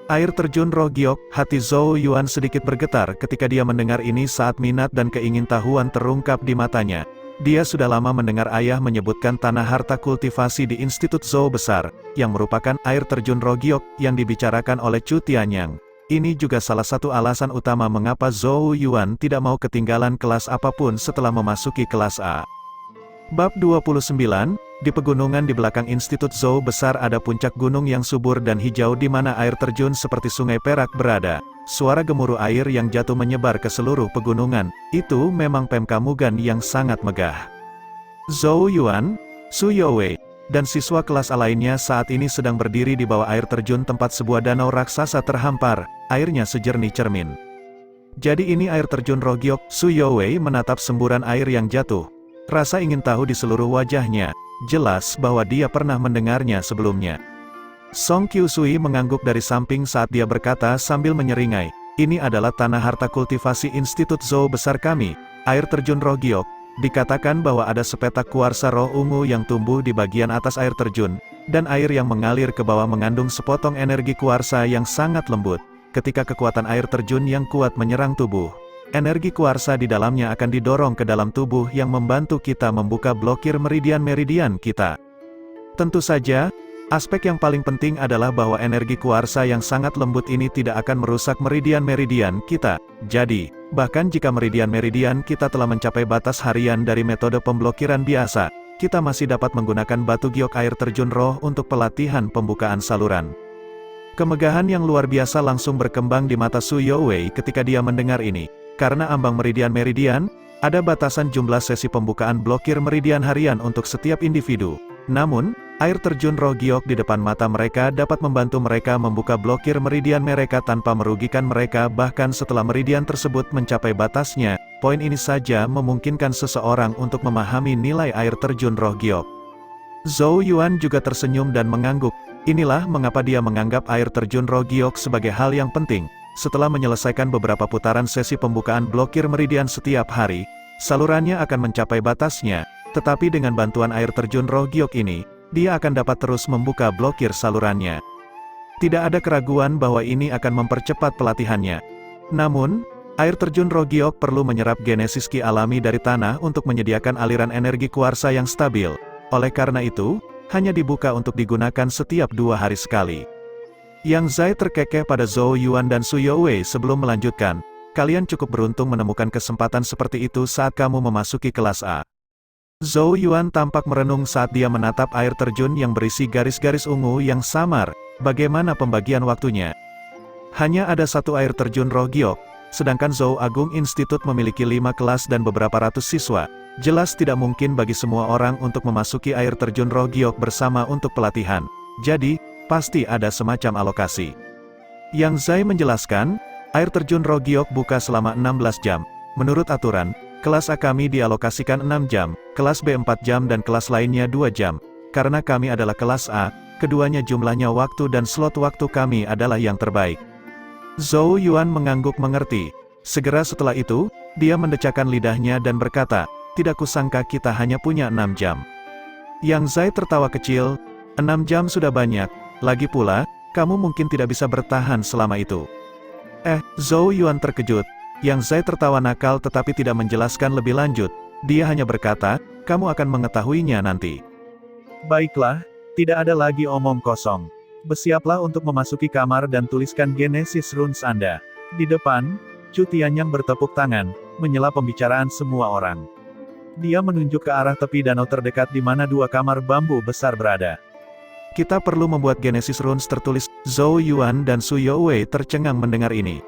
Air terjun Rogiok, hati Zhou Yuan sedikit bergetar ketika dia mendengar ini saat minat dan keingintahuan terungkap di matanya. Dia sudah lama mendengar ayah menyebutkan tanah harta kultivasi di Institut Zhou Besar, yang merupakan air terjun Rogiok yang dibicarakan oleh Chu Tianyang. Ini juga salah satu alasan utama mengapa Zhou Yuan tidak mau ketinggalan kelas apapun setelah memasuki kelas A. Bab 29, di pegunungan di belakang Institut Zhou Besar ada puncak gunung yang subur dan hijau di mana air terjun seperti sungai perak berada. Suara gemuruh air yang jatuh menyebar ke seluruh pegunungan, itu memang pemkamugan yang sangat megah. Zhou Yuan, Su Youwei, dan siswa kelas A lainnya saat ini sedang berdiri di bawah air terjun tempat sebuah danau raksasa terhampar, airnya sejernih cermin. Jadi ini air terjun Rogiok, Su Youwei menatap semburan air yang jatuh. Rasa ingin tahu di seluruh wajahnya, jelas bahwa dia pernah mendengarnya sebelumnya. Song Qiusui mengangguk dari samping saat dia berkata sambil menyeringai, "Ini adalah tanah harta kultivasi Institut Zhou Besar kami, air terjun Rogiok. Dikatakan bahwa ada sepetak kuarsa roh ungu yang tumbuh di bagian atas air terjun, dan air yang mengalir ke bawah mengandung sepotong energi kuarsa yang sangat lembut. Ketika kekuatan air terjun yang kuat menyerang tubuh, energi kuarsa di dalamnya akan didorong ke dalam tubuh yang membantu kita membuka blokir meridian-meridian kita. Tentu saja, aspek yang paling penting adalah bahwa energi kuarsa yang sangat lembut ini tidak akan merusak meridian-meridian kita. Jadi, bahkan jika meridian-meridian kita telah mencapai batas harian dari metode pemblokiran biasa, kita masih dapat menggunakan batu giok air terjun roh untuk pelatihan pembukaan saluran." Kemegahan yang luar biasa langsung berkembang di mata Su Youwei ketika dia mendengar ini. Karena ambang meridian-meridian, ada batasan jumlah sesi pembukaan blokir meridian harian untuk setiap individu. Namun, air terjun Rogiok di depan mata mereka dapat membantu mereka membuka blokir meridian mereka tanpa merugikan mereka bahkan setelah meridian tersebut mencapai batasnya. Poin ini saja memungkinkan seseorang untuk memahami nilai air terjun Rogiok. Zhou Yuan juga tersenyum dan mengangguk. Inilah mengapa dia menganggap air terjun Rogiok sebagai hal yang penting. Setelah menyelesaikan beberapa putaran sesi pembukaan blokir meridian setiap hari, salurannya akan mencapai batasnya, tetapi dengan bantuan air terjun Rogiok ini, dia akan dapat terus membuka blokir salurannya. Tidak ada keraguan bahwa ini akan mempercepat pelatihannya. Namun, air terjun Rogiok perlu menyerap genesis ki alami dari tanah untuk menyediakan aliran energi kuarsa yang stabil. Oleh karena itu, hanya dibuka untuk digunakan setiap 2 hari sekali. Yang Zai terkekeh pada Zhou Yuan dan Su Youwei sebelum melanjutkan, "Kalian cukup beruntung menemukan kesempatan seperti itu saat kamu memasuki kelas A." Zhou Yuan tampak merenung saat dia menatap air terjun yang berisi garis-garis ungu yang samar. Bagaimana pembagian waktunya? Hanya ada satu air terjun Rogiok, sedangkan Zhou Agung Institut memiliki 5 kelas dan beberapa ratus siswa. Jelas tidak mungkin bagi semua orang untuk memasuki air terjun Rogiok bersama untuk pelatihan. Jadi, pasti ada semacam alokasi. Yang Zai menjelaskan, air terjun Rogiok buka selama 16 jam. Menurut aturan, kelas A kami dialokasikan 6 jam, kelas B 4 jam dan kelas lainnya 2 jam. Karena kami adalah kelas A, keduanya jumlahnya waktu dan slot waktu kami adalah yang terbaik. Zhou Yuan mengangguk mengerti. Segera setelah itu, dia mendecakkan lidahnya dan berkata, "Tidak kusangka kita hanya punya 6 jam." Yang Zai tertawa kecil, 6 jam sudah banyak. Lagi pula, kamu mungkin tidak bisa bertahan selama itu. Zhou Yuan terkejut. Yang Zai tertawa nakal tetapi tidak menjelaskan lebih lanjut. Dia hanya berkata, "Kamu akan mengetahuinya nanti." Baiklah, tidak ada lagi omong kosong. Bersiaplah untuk memasuki kamar dan tuliskan Genesis Runes Anda. Di depan, Chu Tianyang bertepuk tangan, menyela pembicaraan semua orang. Dia menunjuk ke arah tepi danau terdekat di mana 2 kamar bambu besar berada. "Kita perlu membuat Genesis Runes tertulis." Zhou Yuan dan Su Youwei tercengang mendengar ini.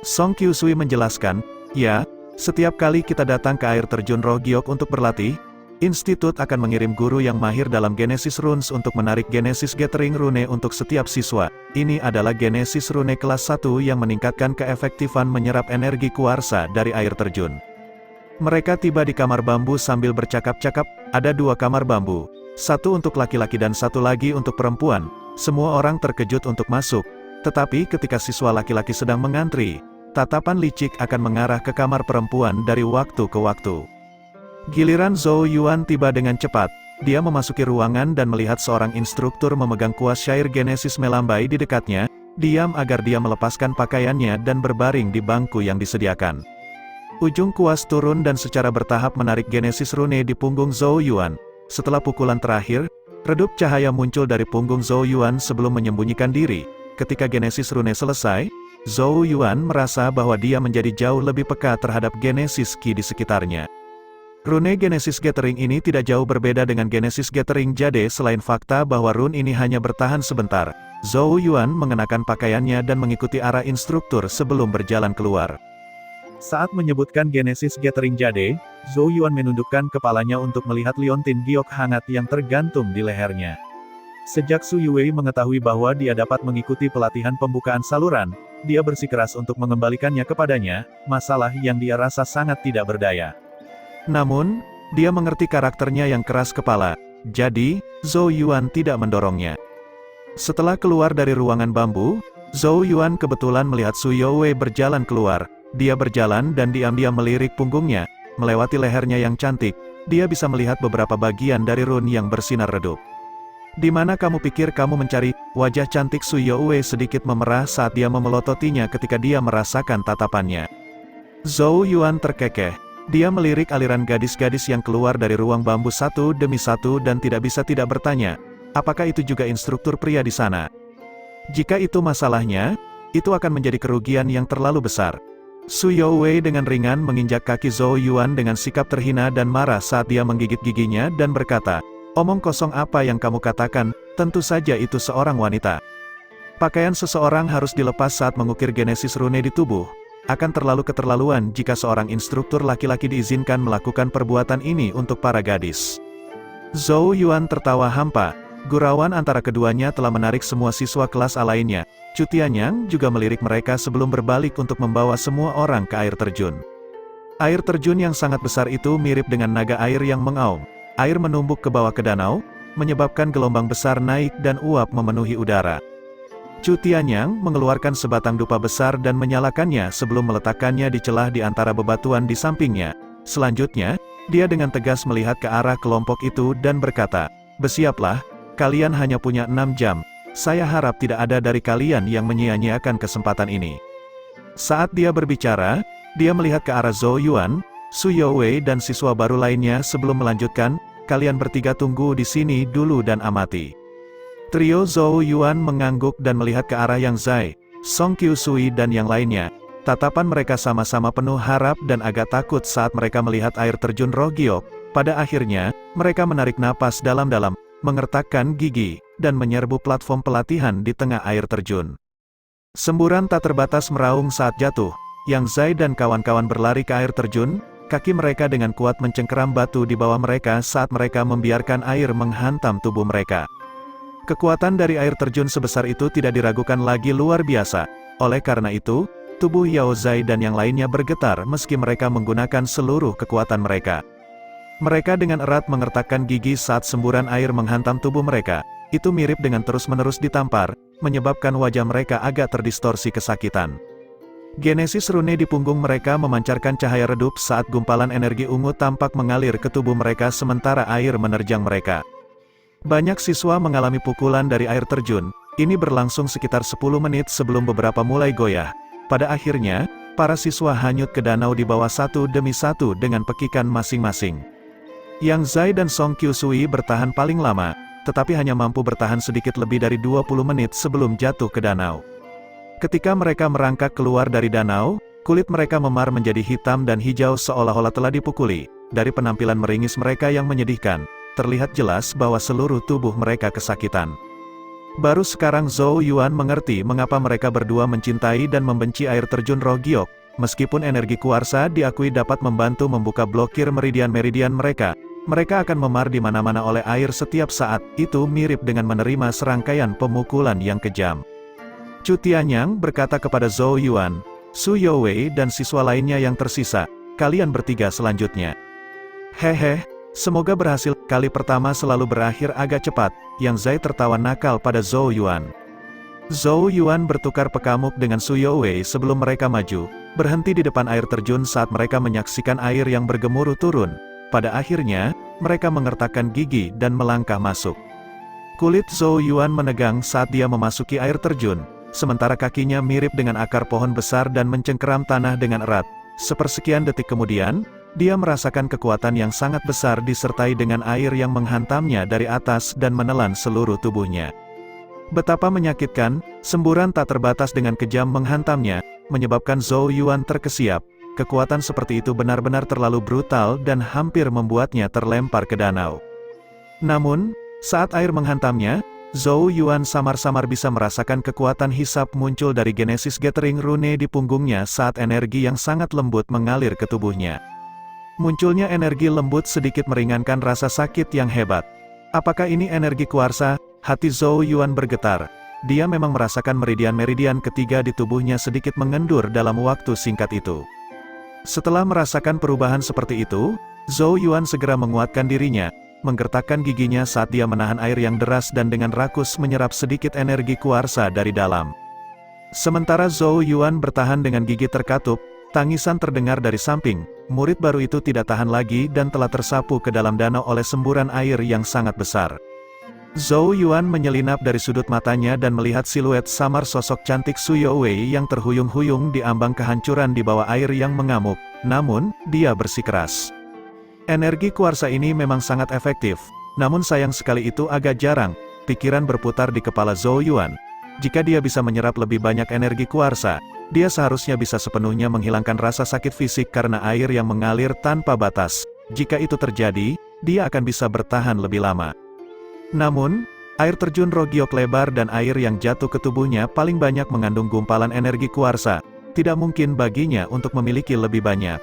Song Qiusui menjelaskan, "Ya, setiap kali kita datang ke air terjun Rogiok untuk berlatih, Institut akan mengirim guru yang mahir dalam Genesis Runes untuk menarik Genesis Gathering Rune untuk setiap siswa. Ini adalah Genesis Rune kelas 1 yang meningkatkan keefektifan menyerap energi kuarsa dari air terjun. Mereka tiba di kamar bambu sambil bercakap-cakap. Ada 2 kamar bambu, satu untuk laki-laki dan satu lagi untuk perempuan. Semua orang terkejut untuk masuk, tetapi ketika siswa laki-laki sedang mengantri, tatapan licik akan mengarah ke kamar perempuan dari waktu ke waktu. Giliran Zhou Yuan tiba dengan cepat. Dia memasuki ruangan dan melihat seorang instruktur memegang kuas syair Genesis melambai di dekatnya. Diam agar dia melepaskan pakaiannya dan berbaring di bangku yang disediakan. Ujung kuas turun dan secara bertahap menarik Genesis Rune di punggung Zhou Yuan. Setelah pukulan terakhir, redup cahaya muncul dari punggung Zhou Yuan sebelum menyembunyikan diri. Ketika Genesis Rune selesai, Zhou Yuan merasa bahwa dia menjadi jauh lebih peka terhadap Genesis Ki di sekitarnya. Rune Genesis Gathering ini tidak jauh berbeda dengan Genesis Gathering Jade selain fakta bahwa rune ini hanya bertahan sebentar. Zhou Yuan mengenakan pakaiannya dan mengikuti arah instruktur sebelum berjalan keluar. Saat menyebutkan Genesis Gathering Jade, Zhou Yuan menundukkan kepalanya untuk melihat liontin giok hangat yang tergantung di lehernya. Sejak Su Yuwei mengetahui bahwa dia dapat mengikuti pelatihan pembukaan saluran, dia bersikeras untuk mengembalikannya kepadanya, masalah yang dia rasa sangat tidak berdaya. Namun, dia mengerti karakternya yang keras kepala, jadi, Zhou Yuan tidak mendorongnya. Setelah keluar dari ruangan bambu, Zhou Yuan kebetulan melihat Su Youwei berjalan keluar. Dia berjalan dan diam-diam melirik punggungnya, melewati lehernya yang cantik. Dia bisa melihat beberapa bagian dari rune yang bersinar redup. Di mana kamu pikir kamu mencari? Wajah cantik Su Youwei sedikit memerah saat dia memelototinya ketika dia merasakan tatapannya. Zhou Yuan terkekeh. Dia melirik aliran gadis-gadis yang keluar dari ruang bambu satu demi satu dan tidak bisa tidak bertanya, apakah itu juga instruktur pria di sana? Jika itu masalahnya, itu akan menjadi kerugian yang terlalu besar. Su Youwei dengan ringan menginjak kaki Zhou Yuan dengan sikap terhina dan marah saat dia menggigit giginya dan berkata, omong kosong apa yang kamu katakan, tentu saja itu seorang wanita. Pakaian seseorang harus dilepas saat mengukir Genesis Rune di tubuh. Akan terlalu keterlaluan jika seorang instruktur laki-laki diizinkan melakukan perbuatan ini untuk para gadis. Zhou Yuan tertawa hampa. Gurauan antara keduanya telah menarik semua siswa kelas A lainnya. Chu Tianyang juga melirik mereka sebelum berbalik untuk membawa semua orang ke air terjun. Air terjun yang sangat besar itu mirip dengan naga air yang mengaum. Air menumbuk ke bawah ke danau, menyebabkan gelombang besar naik dan uap memenuhi udara. Chu Tianyang mengeluarkan sebatang dupa besar dan menyalakannya sebelum meletakkannya di celah di antara bebatuan di sampingnya. Selanjutnya, dia dengan tegas melihat ke arah kelompok itu dan berkata, bersiaplah, kalian hanya punya 6 jam. Saya harap tidak ada dari kalian yang menyia-nyiakan kesempatan ini. Saat dia berbicara, dia melihat ke arah Zhou Yuan, Su Youwei dan siswa baru lainnya sebelum melanjutkan, kalian bertiga tunggu di sini dulu dan amati. Trio Zhou Yuan mengangguk dan melihat ke arah Yang Zai, Song Qiusui dan yang lainnya. Tatapan mereka sama-sama penuh harap dan agak takut saat mereka melihat air terjun Rogiok. Pada akhirnya, mereka menarik napas dalam-dalam, mengertakkan gigi, dan menyerbu platform pelatihan di tengah air terjun. Semburan tak terbatas meraung saat jatuh. Yang Zai dan kawan-kawan berlari ke air terjun, kaki mereka dengan kuat mencengkeram batu di bawah mereka saat mereka membiarkan air menghantam tubuh mereka. Kekuatan dari air terjun sebesar itu tidak diragukan lagi luar biasa. Oleh karena itu, tubuh Yao Zai dan yang lainnya bergetar meski mereka menggunakan seluruh kekuatan mereka. Mereka dengan erat mengertakkan gigi saat semburan air menghantam tubuh mereka. Itu mirip dengan terus-menerus ditampar, menyebabkan wajah mereka agak terdistorsi kesakitan. Genesis Rune di punggung mereka memancarkan cahaya redup saat gumpalan energi ungu tampak mengalir ke tubuh mereka sementara air menerjang mereka. Banyak siswa mengalami pukulan dari air terjun. Ini berlangsung sekitar 10 menit sebelum beberapa mulai goyah. Pada akhirnya, para siswa hanyut ke danau di bawah satu demi satu dengan pekikan masing-masing. Yang Zai dan Song Qiusui bertahan paling lama, tetapi hanya mampu bertahan sedikit lebih dari 20 menit sebelum jatuh ke danau. Ketika mereka merangkak keluar dari danau, kulit mereka memar menjadi hitam dan hijau seolah-olah telah dipukuli. Dari penampilan meringis mereka yang menyedihkan, terlihat jelas bahwa seluruh tubuh mereka kesakitan. Baru sekarang Zhou Yuan mengerti mengapa mereka berdua mencintai dan membenci air terjun Rogiok. Meskipun energi kuarsa diakui dapat membantu membuka blokir meridian-meridian mereka, Mereka akan memar di mana-mana oleh air setiap saat, itu mirip dengan menerima serangkaian pemukulan yang kejam. Chu Tianyang berkata kepada Zhou Yuan, Su Youwei dan siswa lainnya yang tersisa, kalian bertiga selanjutnya. Hehe, semoga berhasil. Kali pertama selalu berakhir agak cepat, Yang Zai tertawa nakal pada Zhou Yuan. Zhou Yuan bertukar pekamuk dengan Su Youwei sebelum mereka maju, berhenti di depan air terjun saat mereka menyaksikan air yang bergemuruh turun. Pada akhirnya, mereka mengertakkan gigi dan melangkah masuk. Kulit Zhou Yuan menegang saat dia memasuki air terjun, sementara kakinya mirip dengan akar pohon besar dan mencengkeram tanah dengan erat. Sepersekian detik kemudian, dia merasakan kekuatan yang sangat besar disertai dengan air yang menghantamnya dari atas dan menelan seluruh tubuhnya. Betapa menyakitkan, semburan tak terbatas dengan kejam menghantamnya, menyebabkan Zhou Yuan terkesiap. Kekuatan seperti itu benar-benar terlalu brutal dan hampir membuatnya terlempar ke danau. Namun, saat air menghantamnya, Zhou Yuan samar-samar bisa merasakan kekuatan hisap muncul dari Genesis Gathering Rune di punggungnya saat energi yang sangat lembut mengalir ke tubuhnya. Munculnya energi lembut sedikit meringankan rasa sakit yang hebat. Apakah ini energi kuarsa? Hati Zhou Yuan bergetar. Dia memang merasakan meridian-meridian ketiga di tubuhnya sedikit mengendur dalam waktu singkat itu. Setelah merasakan perubahan seperti itu, Zhou Yuan segera menguatkan dirinya, menggertakkan giginya saat dia menahan air yang deras dan dengan rakus menyerap sedikit energi kuarsa dari dalam. Sementara Zhou Yuan bertahan dengan gigi terkatup, tangisan terdengar dari samping. Murid baru itu tidak tahan lagi dan telah tersapu ke dalam danau oleh semburan air yang sangat besar. Zhou Yuan menyelinap dari sudut matanya dan melihat siluet samar sosok cantik Su Youwei yang terhuyung-huyung di ambang kehancuran di bawah air yang mengamuk. Namun, dia bersikeras. Energi kuarsa ini memang sangat efektif, namun sayang sekali itu agak jarang. Pikiran berputar di kepala Zhou Yuan. Jika dia bisa menyerap lebih banyak energi kuarsa, dia seharusnya bisa sepenuhnya menghilangkan rasa sakit fisik karena air yang mengalir tanpa batas. Jika itu terjadi, dia akan bisa bertahan lebih lama. Namun, air terjun Rogiok lebar dan air yang jatuh ke tubuhnya paling banyak mengandung gumpalan energi kuarsa. Tidak mungkin baginya untuk memiliki lebih banyak.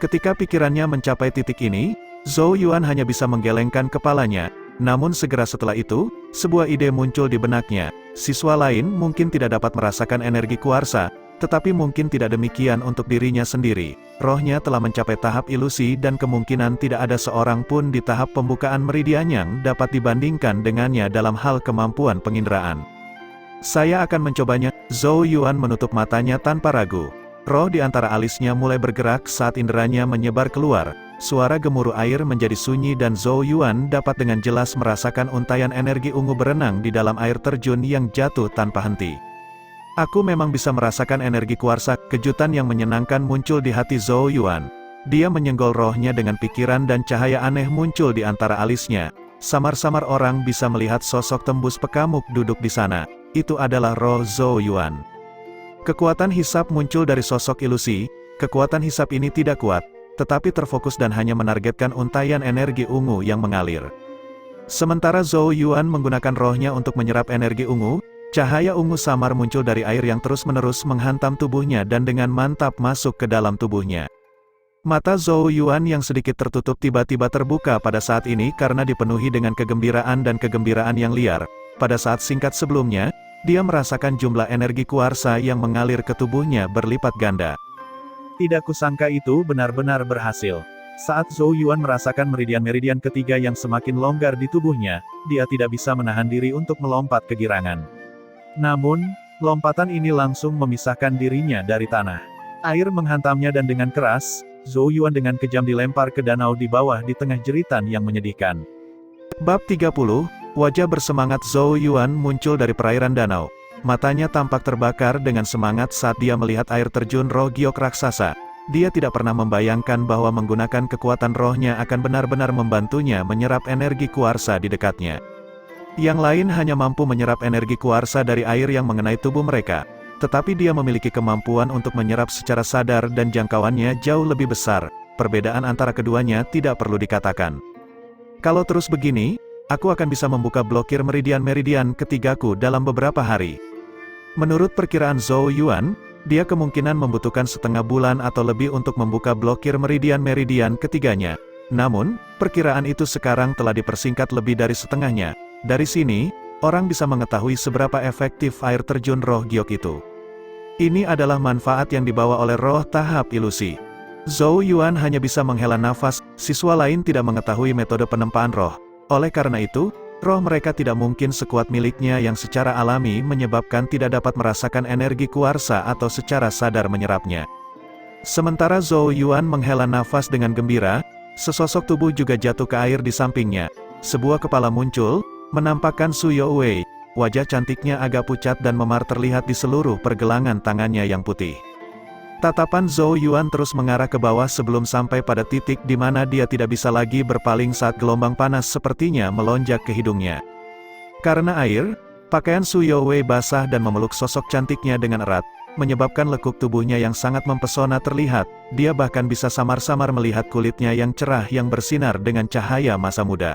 Ketika pikirannya mencapai titik ini, Zhou Yuan hanya bisa menggelengkan kepalanya. Namun segera setelah itu, sebuah ide muncul di benaknya. Siswa lain mungkin tidak dapat merasakan energi kuarsa, tetapi mungkin tidak demikian untuk dirinya sendiri. Rohnya telah mencapai tahap ilusi dan kemungkinan tidak ada seorang pun di tahap pembukaan meridian yang dapat dibandingkan dengannya dalam hal kemampuan penginderaan. Saya akan mencobanya. Zhou Yuan menutup matanya tanpa ragu. Roh di antara alisnya mulai bergerak saat inderanya menyebar keluar. Suara gemuruh air menjadi sunyi dan Zhou Yuan dapat dengan jelas merasakan untayan energi ungu berenang di dalam air terjun yang jatuh tanpa henti. Aku memang bisa merasakan energi kuarsa. Kejutan yang menyenangkan muncul di hati Zhou Yuan. Dia menyenggol rohnya dengan pikiran dan cahaya aneh muncul di antara alisnya. Samar-samar orang bisa melihat sosok tembus pekamuk duduk di sana. Itu adalah roh Zhou Yuan. Kekuatan hisap muncul dari sosok ilusi. Kekuatan hisap ini tidak kuat, tetapi terfokus dan hanya menargetkan untayan energi ungu yang mengalir. Sementara Zhou Yuan menggunakan rohnya untuk menyerap energi ungu, cahaya ungu samar muncul dari air yang terus-menerus menghantam tubuhnya dan dengan mantap masuk ke dalam tubuhnya. Mata Zhou Yuan yang sedikit tertutup tiba-tiba terbuka pada saat ini karena dipenuhi dengan kegembiraan dan kegembiraan yang liar. Pada saat singkat sebelumnya, dia merasakan jumlah energi kuarsa yang mengalir ke tubuhnya berlipat ganda. Tidak kusangka itu benar-benar berhasil. Saat Zhou Yuan merasakan meridian-meridian ketiga yang semakin longgar di tubuhnya, dia tidak bisa menahan diri untuk melompat kegirangan. Namun, lompatan ini langsung memisahkan dirinya dari tanah. Air menghantamnya dan dengan keras, Zhou Yuan dengan kejam dilempar ke danau di bawah di tengah jeritan yang menyedihkan. Bab 30, wajah bersemangat Zhou Yuan muncul dari perairan danau. Matanya tampak terbakar dengan semangat saat dia melihat air terjun roh giok raksasa. Dia tidak pernah membayangkan bahwa menggunakan kekuatan rohnya akan benar-benar membantunya menyerap energi kuarsa di dekatnya. Yang lain hanya mampu menyerap energi kuarsa dari air yang mengenai tubuh mereka. Tetapi dia memiliki kemampuan untuk menyerap secara sadar dan jangkauannya jauh lebih besar. Perbedaan antara keduanya tidak perlu dikatakan. Kalau terus begini, aku akan bisa membuka blokir meridian-meridian ketigaku dalam beberapa hari. Menurut perkiraan Zhou Yuan, dia kemungkinan membutuhkan setengah bulan atau lebih untuk membuka blokir meridian-meridian ketiganya. Namun, perkiraan itu sekarang telah dipersingkat lebih dari setengahnya. Dari sini, orang bisa mengetahui seberapa efektif air terjun roh giok itu. Ini adalah manfaat yang dibawa oleh roh tahap ilusi. Zhou Yuan hanya bisa menghela nafas, siswa lain tidak mengetahui metode penempaan roh. Oleh karena itu, roh mereka tidak mungkin sekuat miliknya yang secara alami menyebabkan tidak dapat merasakan energi kuarsa atau secara sadar menyerapnya. Sementara Zhou Yuan menghela nafas dengan gembira, sesosok tubuh juga jatuh ke air di sampingnya. Sebuah kepala muncul, menampakkan Su Youwei. Wajah cantiknya agak pucat dan memar terlihat di seluruh pergelangan tangannya yang putih. Tatapan Zhou Yuan terus mengarah ke bawah sebelum sampai pada titik di mana dia tidak bisa lagi berpaling saat gelombang panas sepertinya melonjak ke hidungnya. Karena air, pakaian Su Youwei basah dan memeluk sosok cantiknya dengan erat, menyebabkan lekuk tubuhnya yang sangat mempesona terlihat. Dia bahkan bisa samar-samar melihat kulitnya yang cerah yang bersinar dengan cahaya masa muda.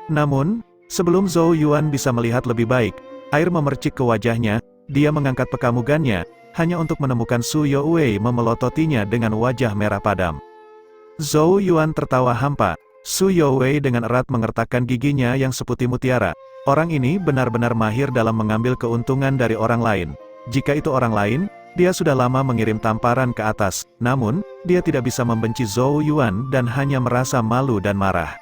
Namun, sebelum Zhou Yuan bisa melihat lebih baik, air memercik ke wajahnya, dia mengangkat pekamugannya, hanya untuk menemukan Su Youwei memelototinya dengan wajah merah padam. Zhou Yuan tertawa hampa. Su Youwei dengan erat mengertakkan giginya yang seputih mutiara. Orang ini benar-benar mahir dalam mengambil keuntungan dari orang lain. Jika itu orang lain, dia sudah lama mengirim tamparan ke atas. Namun, dia tidak bisa membenci Zhou Yuan dan hanya merasa malu dan marah.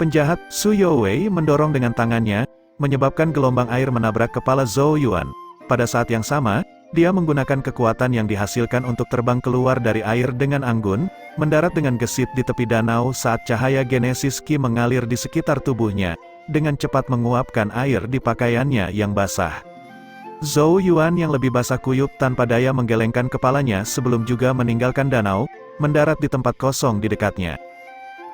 Penjahat, Su Youwei mendorong dengan tangannya, menyebabkan gelombang air menabrak kepala Zhou Yuan. Pada saat yang sama, dia menggunakan kekuatan yang dihasilkan untuk terbang keluar dari air dengan anggun, mendarat dengan gesit di tepi danau saat cahaya Genesis Ki mengalir di sekitar tubuhnya, dengan cepat menguapkan air di pakaiannya yang basah. Zhou Yuan yang lebih basah kuyup tanpa daya menggelengkan kepalanya sebelum juga meninggalkan danau, mendarat di tempat kosong di dekatnya.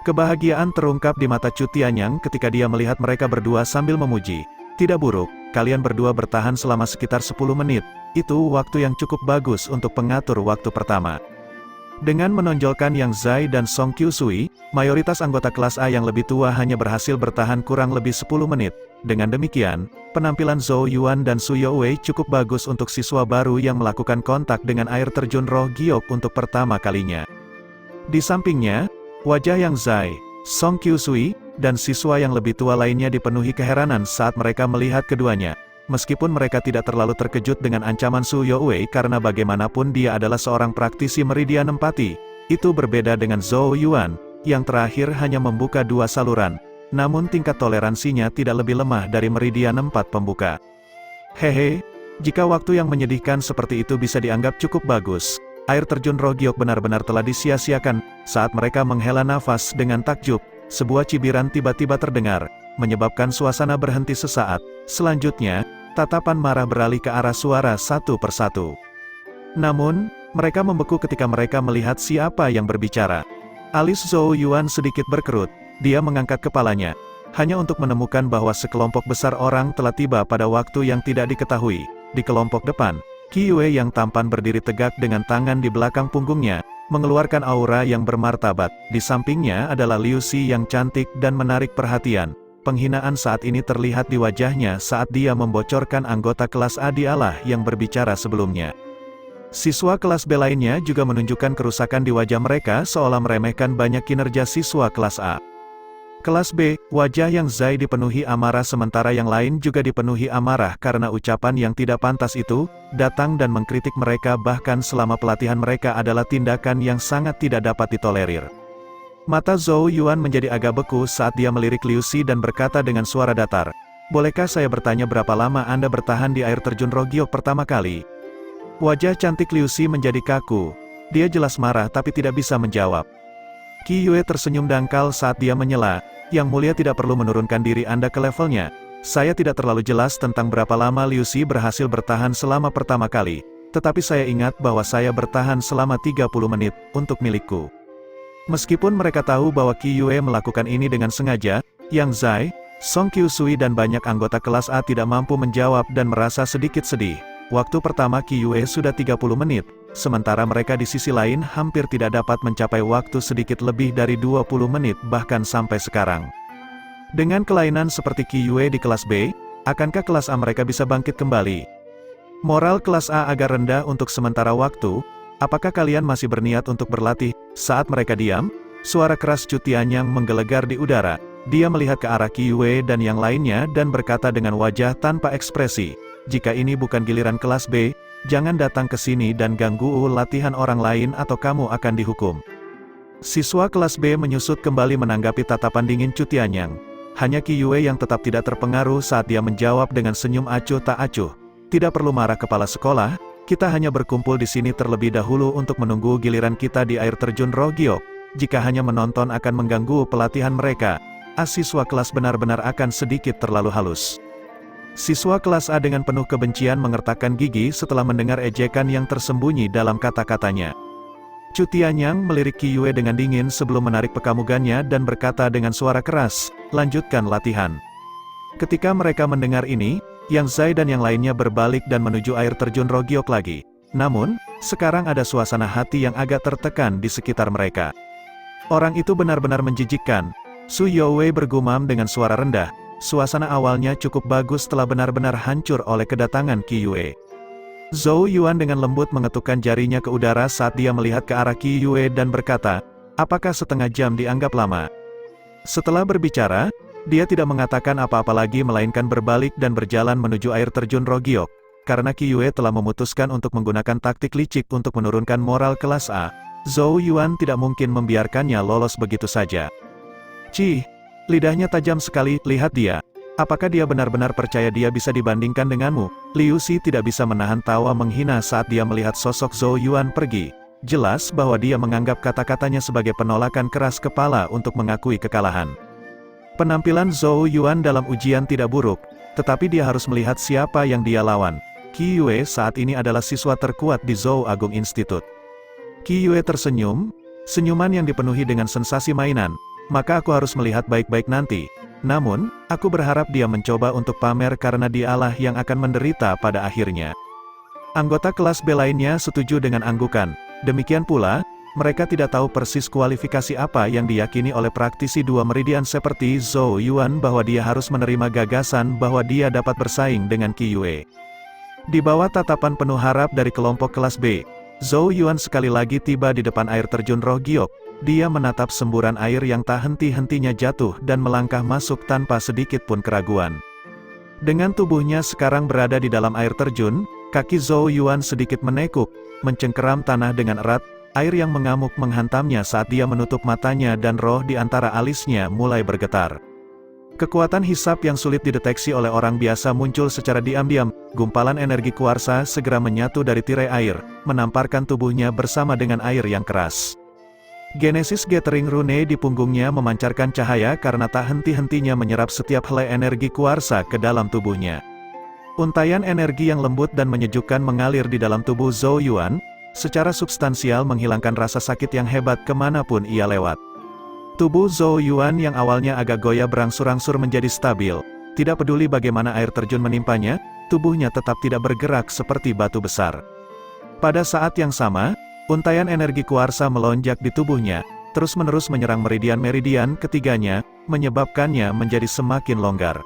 Kebahagiaan terungkap di mata Chu Tianyang ketika dia melihat mereka berdua sambil memuji. Tidak buruk, kalian berdua bertahan selama sekitar 10 menit, itu waktu yang cukup bagus untuk pengatur waktu pertama. Dengan menonjolkan Yang Zai dan Song Qiusui, mayoritas anggota kelas A yang lebih tua hanya berhasil bertahan kurang lebih 10 menit. Dengan demikian, penampilan Zhou Yuan dan Su Youwei cukup bagus untuk siswa baru yang melakukan kontak dengan air terjun roh giok untuk pertama kalinya. Di sampingnya, wajah Yang Zai, Song Qiusui, dan siswa yang lebih tua lainnya dipenuhi keheranan saat mereka melihat keduanya. Meskipun mereka tidak terlalu terkejut dengan ancaman Su Youwei karena bagaimanapun dia adalah seorang praktisi meridian empati, itu berbeda dengan Zhou Yuan, yang terakhir hanya membuka 2 saluran, namun tingkat toleransinya tidak lebih lemah dari meridian 4 pembuka. Hehe, jika waktu yang menyedihkan seperti itu bisa dianggap cukup bagus, air terjun roh giok benar-benar telah disia-siakan. Saat mereka menghela nafas dengan takjub, sebuah cibiran tiba-tiba terdengar, menyebabkan suasana berhenti sesaat. Selanjutnya, tatapan marah beralih ke arah suara satu persatu. Namun, mereka membeku ketika mereka melihat siapa yang berbicara. Alis Zhou Yuan sedikit berkerut, dia mengangkat kepalanya, hanya untuk menemukan bahwa sekelompok besar orang telah tiba pada waktu yang tidak diketahui. Di kelompok depan, Qi Yue yang tampan berdiri tegak dengan tangan di belakang punggungnya, mengeluarkan aura yang bermartabat. Di sampingnya adalah Liu Xi yang cantik dan menarik perhatian. Penghinaan saat ini terlihat di wajahnya saat dia membocorkan anggota kelas A dialah yang berbicara sebelumnya. Siswa kelas B lainnya juga menunjukkan kerusakan di wajah mereka seolah meremehkan banyak kinerja siswa kelas A. Kelas B, wajah Yang Zai dipenuhi amarah sementara yang lain juga dipenuhi amarah karena ucapan yang tidak pantas itu, datang dan mengkritik mereka bahkan selama pelatihan mereka adalah tindakan yang sangat tidak dapat ditolerir. Mata Zhou Yuan menjadi agak beku saat dia melirik Liu Xi dan berkata dengan suara datar, "Bolehkah saya bertanya berapa lama Anda bertahan di air terjun roh giok pertama kali?" Wajah cantik Liu Xi menjadi kaku. Dia jelas marah tapi tidak bisa menjawab. Qi Yue tersenyum dangkal saat dia menyela, "Yang mulia tidak perlu menurunkan diri Anda ke levelnya. Saya tidak terlalu jelas tentang berapa lama Liu Xi berhasil bertahan selama pertama kali, tetapi saya ingat bahwa saya bertahan selama 30 menit, untuk milikku." Meskipun mereka tahu bahwa Qi Yue melakukan ini dengan sengaja, Yang Zai, Song Qiusui dan banyak anggota kelas A tidak mampu menjawab dan merasa sedikit sedih. Waktu pertama Qi Yue sudah 30 menit, sementara mereka di sisi lain hampir tidak dapat mencapai waktu sedikit lebih dari 20 menit bahkan sampai sekarang. Dengan kelainan seperti Qi Yue di kelas B, akankah kelas A mereka bisa bangkit kembali? Moral kelas A agak rendah untuk sementara waktu. Apakah kalian masih berniat untuk berlatih? Saat mereka diam, Suara keras Chu Tianyang menggelegar di udara. Dia melihat ke arah Qi Yue dan yang lainnya dan berkata dengan wajah tanpa ekspresi, "Jika ini bukan giliran kelas B, jangan datang ke sini dan ganggu latihan orang lain atau kamu akan dihukum." Siswa kelas B menyusut kembali menanggapi tatapan dingin Chu Tianyang. Hanya Qi Yue yang tetap tidak terpengaruh saat dia menjawab dengan senyum acuh tak acuh. "Tidak perlu marah kepala sekolah, kita hanya berkumpul di sini terlebih dahulu untuk menunggu giliran kita di air terjun Rogiok. Jika hanya menonton akan mengganggu pelatihan mereka, siswa kelas benar-benar akan sedikit terlalu halus." Siswa kelas A dengan penuh kebencian mengertakkan gigi setelah mendengar ejekan yang tersembunyi dalam kata-katanya. Chu Tianyang melirik Qi Yue dengan dingin sebelum menarik pekamugannya dan berkata dengan suara keras, "Lanjutkan latihan." Ketika mereka mendengar ini, Yang Zai dan yang lainnya berbalik dan menuju air terjun Rogiok lagi. Namun, sekarang ada suasana hati yang agak tertekan di sekitar mereka. Orang itu benar-benar menjijikkan. Su Youwei bergumam dengan suara rendah. Suasana awalnya cukup bagus setelah benar-benar hancur oleh kedatangan Qi Yue. Zhou Yuan dengan lembut mengetukkan jarinya ke udara saat dia melihat ke arah Qi Yue dan berkata, "Apakah setengah jam dianggap lama?" Setelah berbicara, dia tidak mengatakan apa-apa lagi melainkan berbalik dan berjalan menuju air terjun Rogiok. Karena Qi Yue telah memutuskan untuk menggunakan taktik licik untuk menurunkan moral kelas A, Zhou Yuan tidak mungkin membiarkannya lolos begitu saja. "Cih, lidahnya tajam sekali, lihat dia. Apakah dia benar-benar percaya dia bisa dibandingkan denganmu?" Liu Xi tidak bisa menahan tawa menghina saat dia melihat sosok Zhou Yuan pergi. Jelas bahwa dia menganggap kata-katanya sebagai penolakan keras kepala untuk mengakui kekalahan. Penampilan Zhou Yuan dalam ujian tidak buruk, tetapi dia harus melihat siapa yang dia lawan. Qi Yue saat ini adalah siswa terkuat di Zhou Agung Institute. Qi Yue tersenyum, senyuman yang dipenuhi dengan sensasi mainan. "Maka aku harus melihat baik-baik nanti. Namun, aku berharap dia mencoba untuk pamer karena dialah yang akan menderita pada akhirnya." Anggota kelas B lainnya setuju dengan anggukan. Demikian pula, mereka tidak tahu persis kualifikasi apa yang diyakini oleh praktisi dua meridian seperti Zhou Yuan bahwa dia harus menerima gagasan bahwa dia dapat bersaing dengan Qi Yue. Di bawah tatapan penuh harap dari kelompok kelas B, Zhou Yuan sekali lagi tiba di depan air terjun Rogiok. Dia menatap semburan air yang tak henti-hentinya jatuh dan melangkah masuk tanpa sedikit pun keraguan. Dengan tubuhnya sekarang berada di dalam air terjun, kaki Zhou Yuan sedikit menekuk, mencengkeram tanah dengan erat. Air yang mengamuk menghantamnya saat dia menutup matanya dan roh di antara alisnya mulai bergetar. Kekuatan hisap yang sulit dideteksi oleh orang biasa muncul secara diam-diam. Gumpalan energi kuarsa segera menyatu dari tirai air, menamparkan tubuhnya bersama dengan air yang keras. Genesis Gathering Rune di punggungnya memancarkan cahaya karena tak henti-hentinya menyerap setiap helai energi kuarsa ke dalam tubuhnya. Untaian energi yang lembut dan menyejukkan mengalir di dalam tubuh Zhou Yuan, secara substansial menghilangkan rasa sakit yang hebat kemanapun ia lewat. Tubuh Zhou Yuan yang awalnya agak goyah berangsur-angsur menjadi stabil. Tidak peduli bagaimana air terjun menimpanya, tubuhnya tetap tidak bergerak seperti batu besar. Pada saat yang sama, untaian energi kuarsa melonjak di tubuhnya, terus-menerus menyerang meridian-meridian ketiganya, menyebabkannya menjadi semakin longgar.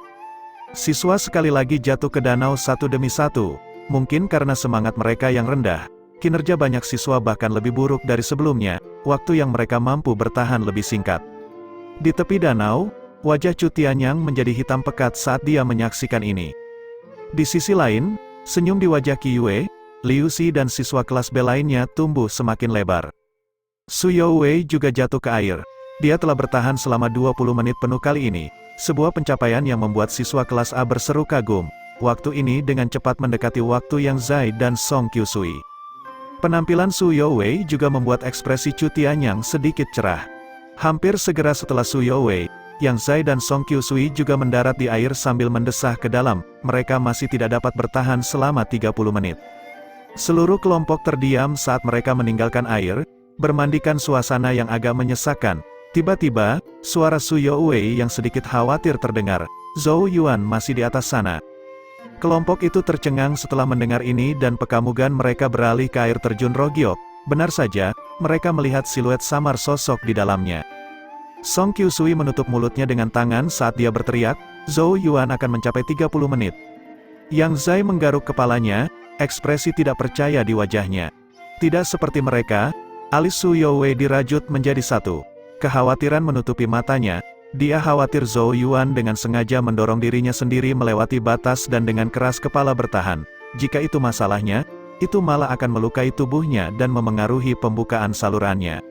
Siswa sekali lagi jatuh ke danau satu demi satu, mungkin karena semangat mereka yang rendah. Kinerja banyak siswa bahkan lebih buruk dari sebelumnya, waktu yang mereka mampu bertahan lebih singkat. Di tepi danau, wajah Chu Tianyang menjadi hitam pekat saat dia menyaksikan ini. Di sisi lain, senyum di wajah Qi Yue, Liu Xi dan siswa kelas B lainnya tumbuh semakin lebar. Su Youwei juga jatuh ke air. Dia telah bertahan selama 20 menit penuh kali ini, sebuah pencapaian yang membuat siswa kelas A berseru kagum. Waktu ini dengan cepat mendekati waktu Yang Zai dan Song Qiusui. Penampilan Su Youwei juga membuat ekspresi Chu Tianyang sedikit cerah. Hampir segera setelah Su Youwei, Yang Zai dan Song Qiusui juga mendarat di air sambil mendesah ke dalam. Mereka masih tidak dapat bertahan selama 30 menit. Seluruh kelompok terdiam saat mereka meninggalkan air, bermandikan suasana yang agak menyesakkan. Tiba-tiba, suara Su Youwei yang sedikit khawatir terdengar. "Zhou Yuan masih di atas sana." Kelompok itu tercengang setelah mendengar ini dan pekamugan mereka beralih ke air terjun Rogiok. Benar saja, mereka melihat siluet samar sosok di dalamnya. Song Qiusui menutup mulutnya dengan tangan saat dia berteriak, "Zhou Yuan akan mencapai 30 menit. Yang Zai menggaruk kepalanya, ekspresi tidak percaya di wajahnya. Tidak seperti mereka, alis Su Youwei dirajut menjadi satu. kekhawatiran menutupi matanya. Dia khawatir Zhou Yuan dengan sengaja mendorong dirinya sendiri melewati batas dan dengan keras kepala bertahan. Jika itu masalahnya, itu malah akan melukai tubuhnya dan memengaruhi pembukaan salurannya.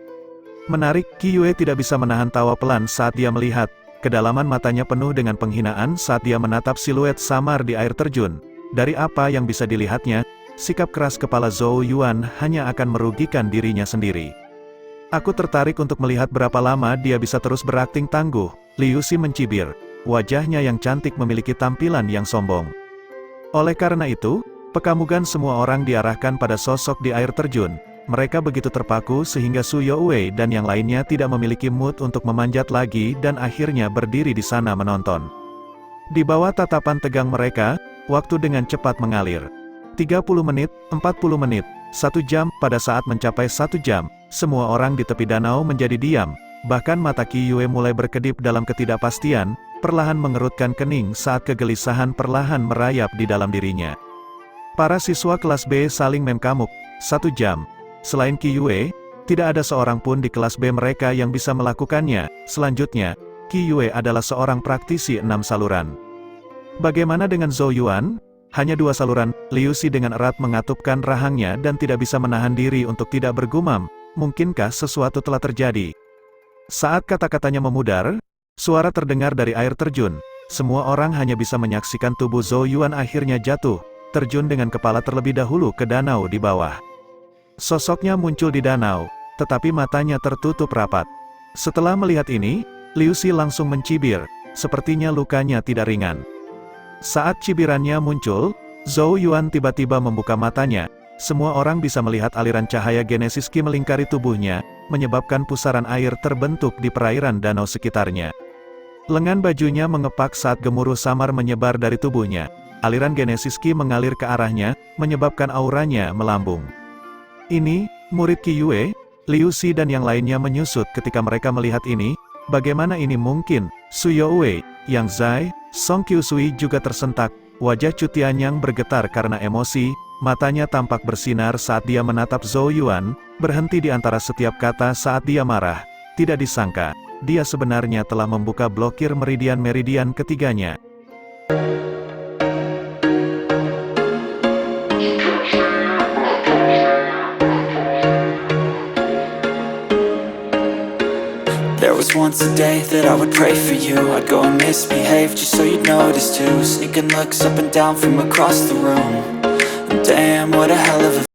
Menarik, Qi Yue tidak bisa menahan tawa pelan saat dia melihat. Kedalaman matanya penuh dengan penghinaan saat dia menatap siluet samar di air terjun. Dari apa yang bisa dilihatnya, sikap keras kepala Zhou Yuan hanya akan merugikan dirinya sendiri. Aku tertarik untuk melihat berapa lama dia bisa terus berakting tangguh. Liu Xi mencibir. Wajahnya yang cantik memiliki tampilan yang sombong. Oleh karena itu, pekamugan semua orang diarahkan pada sosok di air terjun. Mereka begitu terpaku sehingga Su Youwei dan yang lainnya tidak memiliki mood untuk memanjat lagi dan akhirnya berdiri di sana menonton. Di bawah tatapan tegang mereka, waktu dengan cepat mengalir. 30 menit, 40 menit, 1 jam. Pada saat mencapai 1 jam, semua orang di tepi danau menjadi diam. Bahkan mata Qi Yue mulai berkedip dalam ketidakpastian, perlahan mengerutkan kening saat kegelisahan perlahan merayap di dalam dirinya. Para siswa kelas B saling mengamuk. 1 jam. Selain Qi Yue, tidak ada seorang pun di kelas B mereka yang bisa melakukannya. Selanjutnya, Qi Yue adalah seorang praktisi 6 saluran. Bagaimana dengan Zhou Yuan? Hanya 2 saluran. Liu Xi dengan erat mengatupkan rahangnya dan tidak bisa menahan diri untuk tidak bergumam. Mungkinkah sesuatu telah terjadi? Saat kata-katanya memudar, suara terdengar dari air terjun. Semua orang hanya bisa menyaksikan tubuh Zhou Yuan akhirnya jatuh, terjun dengan kepala terlebih dahulu ke danau di bawah. Sosoknya muncul di danau, tetapi matanya tertutup rapat. Setelah melihat ini, Liu Xi langsung mencibir, sepertinya lukanya tidak ringan. Saat cibirannya muncul, Zhou Yuan tiba-tiba membuka matanya. Semua orang bisa melihat aliran cahaya genesis Qi melingkari tubuhnya, menyebabkan pusaran air terbentuk di perairan danau sekitarnya. Lengan bajunya mengepak saat gemuruh samar menyebar dari tubuhnya. Aliran genesis Qi mengalir ke arahnya, menyebabkan auranya melambung. Ini, murid Qi Yue, Liu Xi dan yang lainnya menyusut ketika mereka melihat ini. Bagaimana ini mungkin? Su Youwei, Yang Zai, Song Qiusui juga tersentak. Wajah Chu Tianyang bergetar karena emosi. Matanya tampak bersinar saat dia menatap Zhou Yuan, berhenti di antara setiap kata saat dia marah. Tidak disangka, dia sebenarnya telah membuka blokir meridian-meridian ketiganya. There was once a day that I would pray for you. I'd go and misbehave just so you'd notice too. Sneaking looks up and down from across the room. Damn, what a hell of a